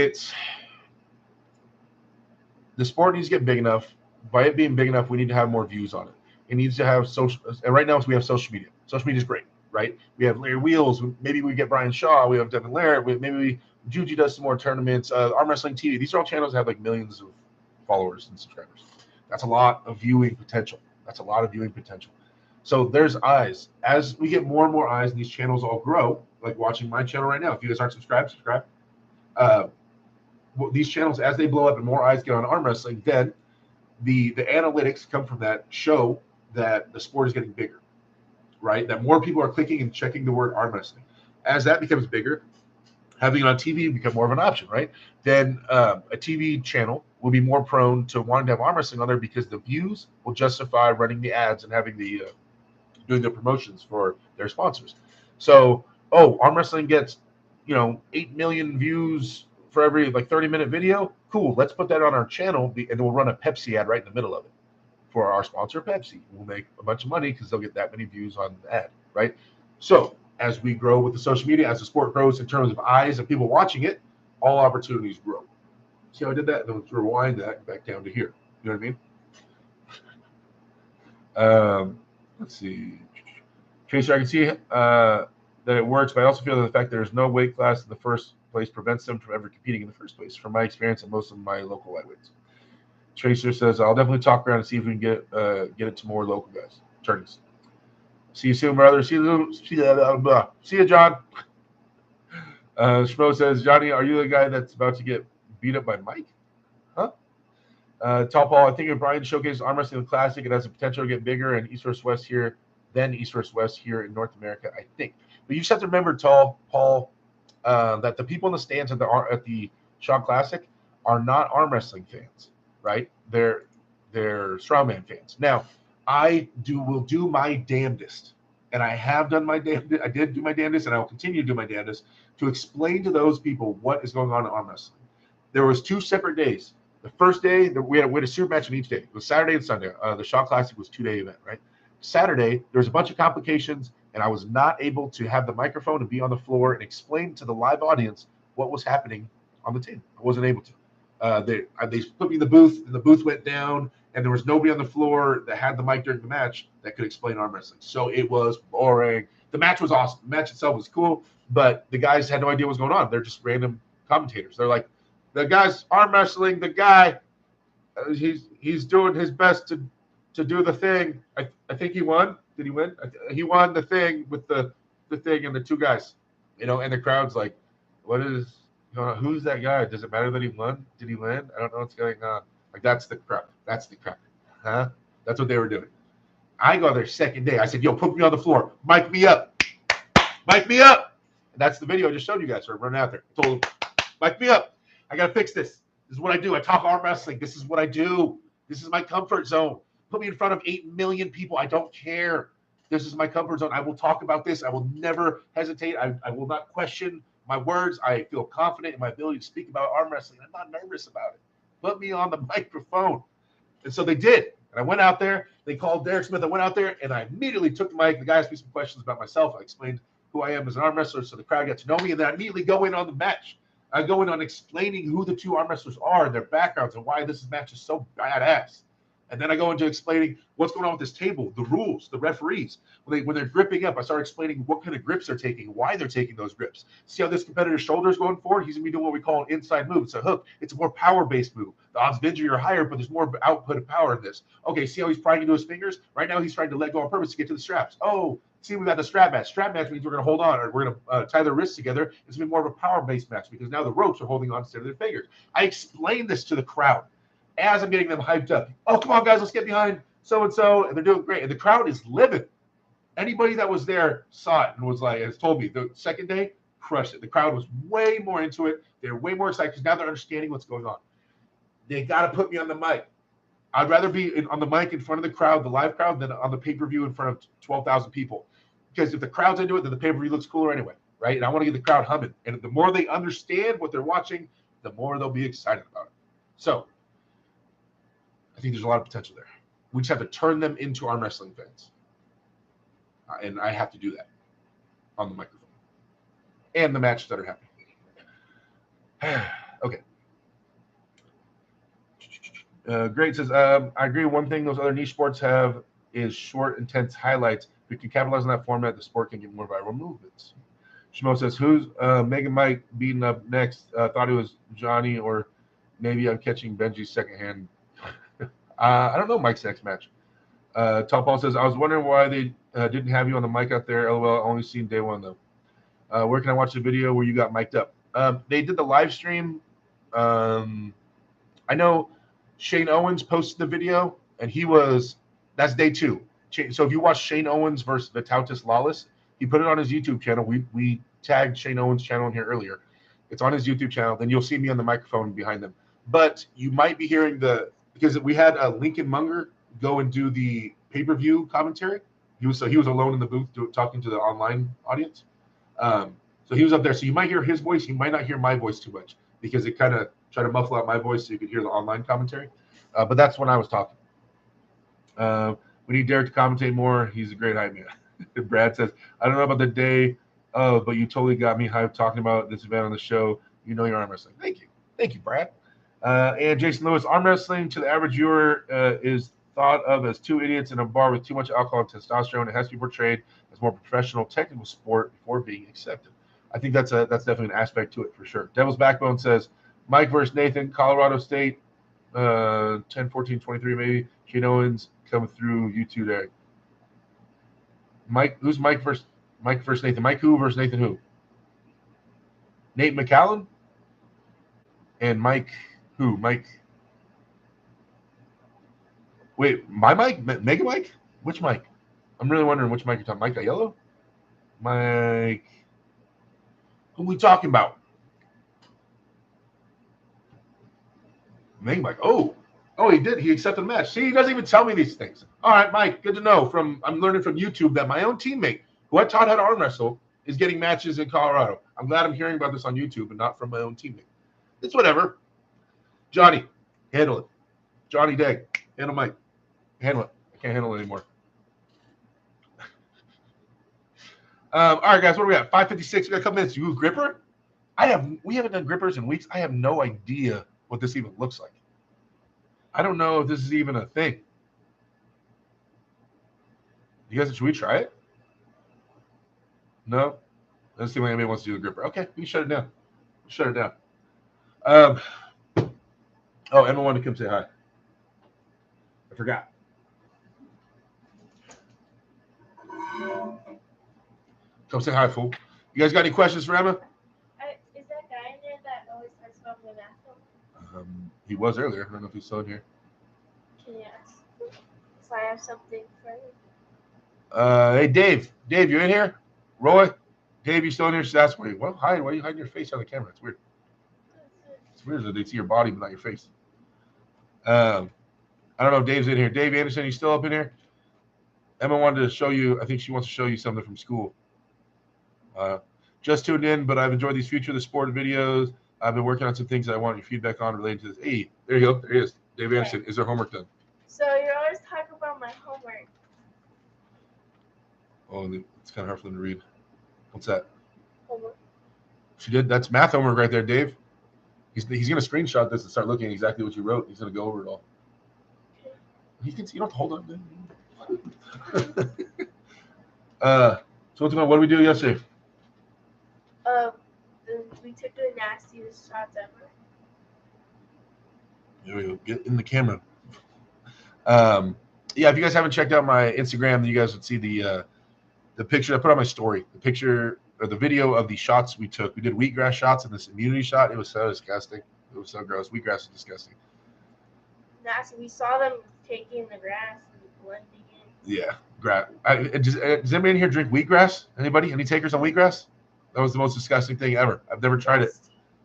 the sport needs to get big enough. By it being big enough, we need to have more views on it. It needs to have social. And right now, we have social media. Social media is great, right? We have Larry Wheels. Maybe we get Brian Shaw. We have Devin Laird. Maybe Juji does some more tournaments. Arm Wrestling TV. These are all channels that have like millions of followers and subscribers. That's a lot of viewing potential. So there's eyes. As we get more and more eyes, and these channels all grow, like watching my channel right now. If you guys aren't subscribed, subscribe. These channels, as they blow up and more eyes get on arm wrestling, then the analytics come from that show that the sport is getting bigger, right? That more people are clicking and checking the word arm wrestling. As that becomes bigger, having it on TV become more of an option, right? Then a TV channel will be more prone to wanting to have arm wrestling on there because the views will justify running the ads and having doing the promotions for their sponsors. So, arm wrestling gets 8 million views for every 30-minute video. Cool, let's put that on our channel, and we'll run a Pepsi ad right in the middle of it for our sponsor, Pepsi. We'll make a bunch of money because they'll get that many views on the ad, right? So as we grow with the social media, as the sport grows in terms of eyes and people watching it, all opportunities grow. See how I did that? Then let's rewind that back down to here. You know what I mean? Let's see. Tracer, I can see that it works, but I also feel that the fact there's no weight class in the first place prevents them from ever competing in the first place, from my experience and most of my local lightweights. Tracer says, I'll definitely talk around and see if we can get it to more local guys, attorneys. See you soon, brother. See you, John. Schmo says, Johnny, are you the guy that's about to get beat up by Mike? Huh? Tall Paul, I think if Brian showcased arm wrestling in the classic, it has the potential to get bigger and East vs. West here, then East vs. West here in North America, I think. But you just have to remember, Tall Paul, that the people in the stands at the Shaw Classic are not arm wrestling fans, right? They're strongman fans. Now, I will do my damnedest, and I have done my damnedest. I did do my damnedest, and I will continue to do my damnedest to explain to those people what is going on in arm wrestling. There was 2 separate days. The first day, we had a super match on each day. It was Saturday and Sunday. The Shaw Classic was 2-day event, right? Saturday, there was a bunch of complications, and I was not able to have the microphone and be on the floor and explain to the live audience what was happening on the team. I wasn't able to. They put me in the booth, and the booth went down, and there was nobody on the floor that had the mic during the match that could explain arm wrestling. So it was boring. The match was awesome. The match itself was cool, but the guys had no idea what was going on. They're just random commentators. They're like, the guy's arm wrestling. The guy, he's doing his best to do the thing. I think he won. Did he win? He won the thing with the thing and the 2 guys, and the crowd's like, what is, who's that guy? Does it matter that he won? Did he win? I don't know what's going on. Like, that's the crowd. That's the crowd. Huh? That's what they were doing. I go there second day. I said, yo, put me on the floor. Mic me up. Mic me up. And that's the video I just showed you guys. So I'm running out there. I told them, mic me up. I got to fix this. This is what I do. I talk arm wrestling. This is what I do. This is my comfort zone. Put me in front of 8 million people. I don't care. This is my comfort zone. I will talk about this. I will never hesitate. I will not question my words. I feel confident in my ability to speak about arm wrestling. I'm not nervous about it. Put me on the microphone. And so they did. And I went out there. They called Derek Smith. I went out there, and I immediately took the mic. The guy asked me some questions about myself. I explained who I am as an arm wrestler, so the crowd got to know me. And then I immediately go in on the match. I go in on explaining who the 2 arm wrestlers are and their backgrounds and why this match is so badass. And then I go into explaining what's going on with this table, the rules, the referees. When they're gripping up, I start explaining what kind of grips they're taking, why they're taking those grips. See how this competitor's shoulder is going forward? He's going to be doing what we call an inside move. It's a hook. It's a more power-based move. The odds of injury are higher, but there's more output of power in this. Okay, see how he's prying into his fingers? Right now he's trying to let go on purpose to get to the straps. Oh, see, we got the strap match. Strap match means we're going to hold on, or we're going to tie their wrists together. It's going to be more of a power-based match because now the ropes are holding on instead of their fingers. I explained this to the crowd as I'm getting them hyped up. Oh, come on, guys, let's get behind so-and-so. And they're doing great. And the crowd is livid. Anybody that was there saw it and was like, has told me the second day, crushed it. The crowd was way more into it. They're way more excited because now they're understanding what's going on. They got to put me on the mic. I'd rather be on the mic in front of the crowd, the live crowd, than on the pay-per-view in front of 12,000 people. Because if the crowd's into it, then the pay-per-view looks cooler anyway, right? And I want to get the crowd humming. And the more they understand what they're watching, the more they'll be excited about it. So I think there's a lot of potential there. We just have to turn them into arm wrestling fans. And I have to do that on the microphone. And the matches that are happening. Okay. Great says, I agree. One thing those other niche sports have is short, intense highlights. If we can capitalize on that format, the sport can get more viral movements. Shmo says, who's Mega Mike beating up next? Thought it was Johnny, or maybe I'm catching Benji's second hand. I don't know Mike's next match. Tall Paul says, I was wondering why they didn't have you on the mic out there. LOL, only seen day one, though. Where can I watch the video where you got mic'd up? They did the live stream. I know Shane Owens posted the video, and that's day 2. So if you watch Shane Owens versus Vitautas Lawless, he put it on his YouTube channel. We tagged Shane Owens' channel in here earlier. It's on his YouTube channel. Then you'll see me on the microphone behind them. But you might be hearing because we had Lincoln Munger go and do the pay-per-view commentary. He was alone in the booth talking to the online audience. So he was up there. So you might hear his voice. You might not hear my voice too much because it kind of tried to muffle out my voice so you could hear the online commentary. But that's when I was talking. We need Derek to commentate more. He's a great hype man. Brad says, I don't know about the day Oh, but you totally got me hyped talking about this event on the show. You know your arm wrestling. Thank you, Brad. And Jason Lewis, arm wrestling to the average viewer is thought of as two idiots in a bar with too much alcohol and testosterone. It has to be portrayed as more professional, technical sport before being accepted. I think that's definitely an aspect to it for sure. Devil's Backbone says Mike versus Nathan, Colorado State, 10, 14, 23 maybe. Shane Owens coming through YouTube there. Mike, who's Mike versus Nathan? Mike who versus Nathan who? Nate McCallum and Mike who? Mike. Wait, my Mike? Mega Mike? Which Mike? I'm really wondering which Mike you're talking. Mike Aiello? Mike. Who we talking about? Mega Mike. Oh, he did. He accepted the match. See, he doesn't even tell me these things. All right, Mike. Good to know. I'm learning from YouTube that my own teammate, who I taught how to arm wrestle, is getting matches in Colorado. I'm glad I'm hearing about this on YouTube and not from my own teammate. It's whatever. Johnny, handle it. Johnny Day, handle Mike. Handle it. I can't handle it anymore. All right, guys, what do we got? 5:56. We got a couple minutes. You gripper? We haven't done grippers in weeks. I have no idea what this even looks like. I don't know if this is even a thing. You guys, should we try it? No? Doesn't seem like anybody wants to do the gripper. Okay, we can shut it down. Shut it down. Emma wanted to come say hi. I forgot. Come say hi, fool. You guys got any questions for Emma? Is that guy in there that always talks about the bathroom? He was earlier. I don't know if he's still in here. Can you ask? So I have something for him. Hey, Dave. Dave, you in here? Roy? Dave, you still in here? Just ask for you. Well, hide. Why are you hiding your face on the camera? It's weird. It's weird that they see your body but not your face. I don't know if Dave's in here. Dave Anderson, you still up in here? Emma wanted to show you. I think she wants to show you something from school. Just tuned in, but I've enjoyed these Future of the Sport videos. I've been working on some things I want your feedback on related to this. Hey, there you go. There he is. Dave Anderson. Is there homework done? So you're always talking about my homework. Oh, it's kind of hard for them to read. What's that? Homework. She did. That's math homework right there, Dave. He's going to screenshot this and start looking at exactly what you wrote. He's going to go over it all. You don't have to hold on. So what did we do yesterday? We took the nastiest shots ever. There we go. Get in the camera. Yeah, if you guys haven't checked out my Instagram, then you guys would see the picture I put on my story. The picture or the video of the shots we took. We did wheatgrass shots and this immunity shot. It was so disgusting. It was so gross. Wheatgrass is disgusting. Nasty. We saw them taking the grass and blending it. Yeah, grass. Does anybody in here drink wheatgrass? Anybody? Any takers on wheatgrass? That was the most disgusting thing ever. I've never tried it.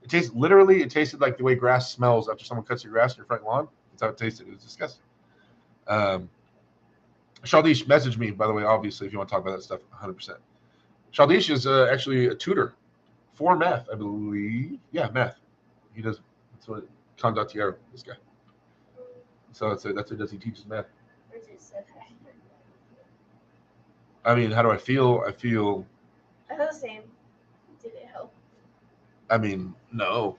It tasted like the way grass smells after someone cuts your grass in your front lawn. That's how it tasted. It was disgusting. Shaldish messaged me, by the way, obviously, if you want to talk about that stuff, 100%. Shaldish is actually a tutor for math, I believe. Yeah, math. He does. That's what Condottiero, this guy. So that's what does. He teaches math. I mean, how do I feel? I feel the same. Did it help? I mean, no.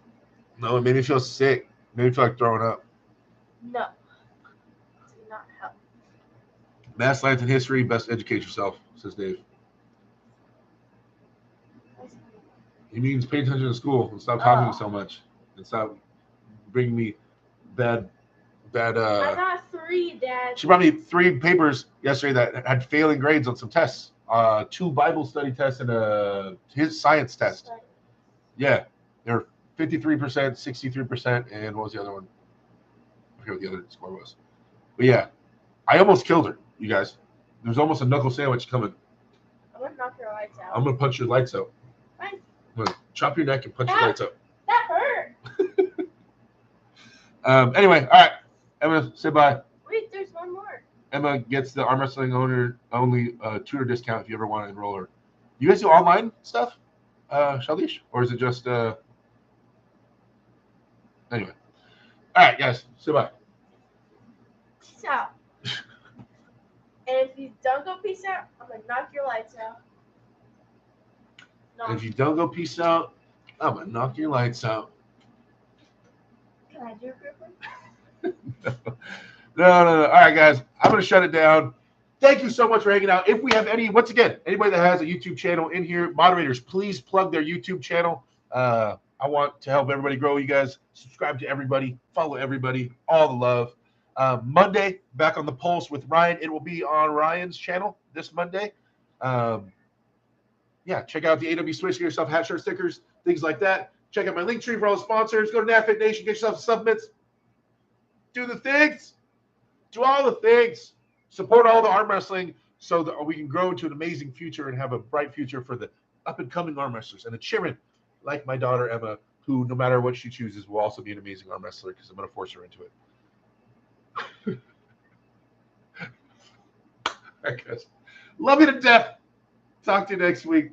It made me feel sick. It made me feel like throwing up. No. It did not help. Math, science, and history, best educate yourself, says Dave. He means pay attention to school and stop talking so much. And stop bringing me bad. I got 3, Dad. She brought me 3 papers yesterday that had failing grades on some tests. 2 Bible study tests and his science test. Yeah, they were 53%, 63%, and what was the other one? I forget what the other score was. But yeah, I almost killed her, you guys. There's almost a knuckle sandwich coming. I'm gonna knock your lights out. I'm gonna punch your lights out. Fine. I'm gonna chop your neck and punch your lights out. That hurt. Anyway, all right. Emma, say bye. Wait, there's one more. Emma gets the arm wrestling only tutor discount if you ever want to enroll her. You guys do online stuff, Shaldish? Or is it just anyway? All right, guys, say bye. Peace out. And if you don't go peace out, I'm gonna knock your lights out. No. And if you don't go peace out, I'm gonna knock your lights out. Can I do it real quick? No. All right, guys, I'm gonna shut it down. Thank you so much for hanging out. If we have once again, anybody that has a YouTube channel in here, moderators, please plug their YouTube channel. I want to help everybody grow. You guys subscribe to everybody, follow everybody, all the love. Monday, back on the pulse with Ryan. It will be on Ryan's channel this Monday. Yeah, check out the AW Switch, get yourself hat shirt stickers, things like that. Check out my link tree for all the sponsors. Go to NAFIT Nation, get yourself some supplements. Do the things. Do all the things. Support all the arm wrestling so that we can grow into an amazing future and have a bright future for the up-and-coming arm wrestlers. And a cheering like my daughter, Emma, who, no matter what she chooses, will also be an amazing arm wrestler because I'm going to force her into it. All right, guys. Love you to death. Talk to you next week.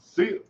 See you.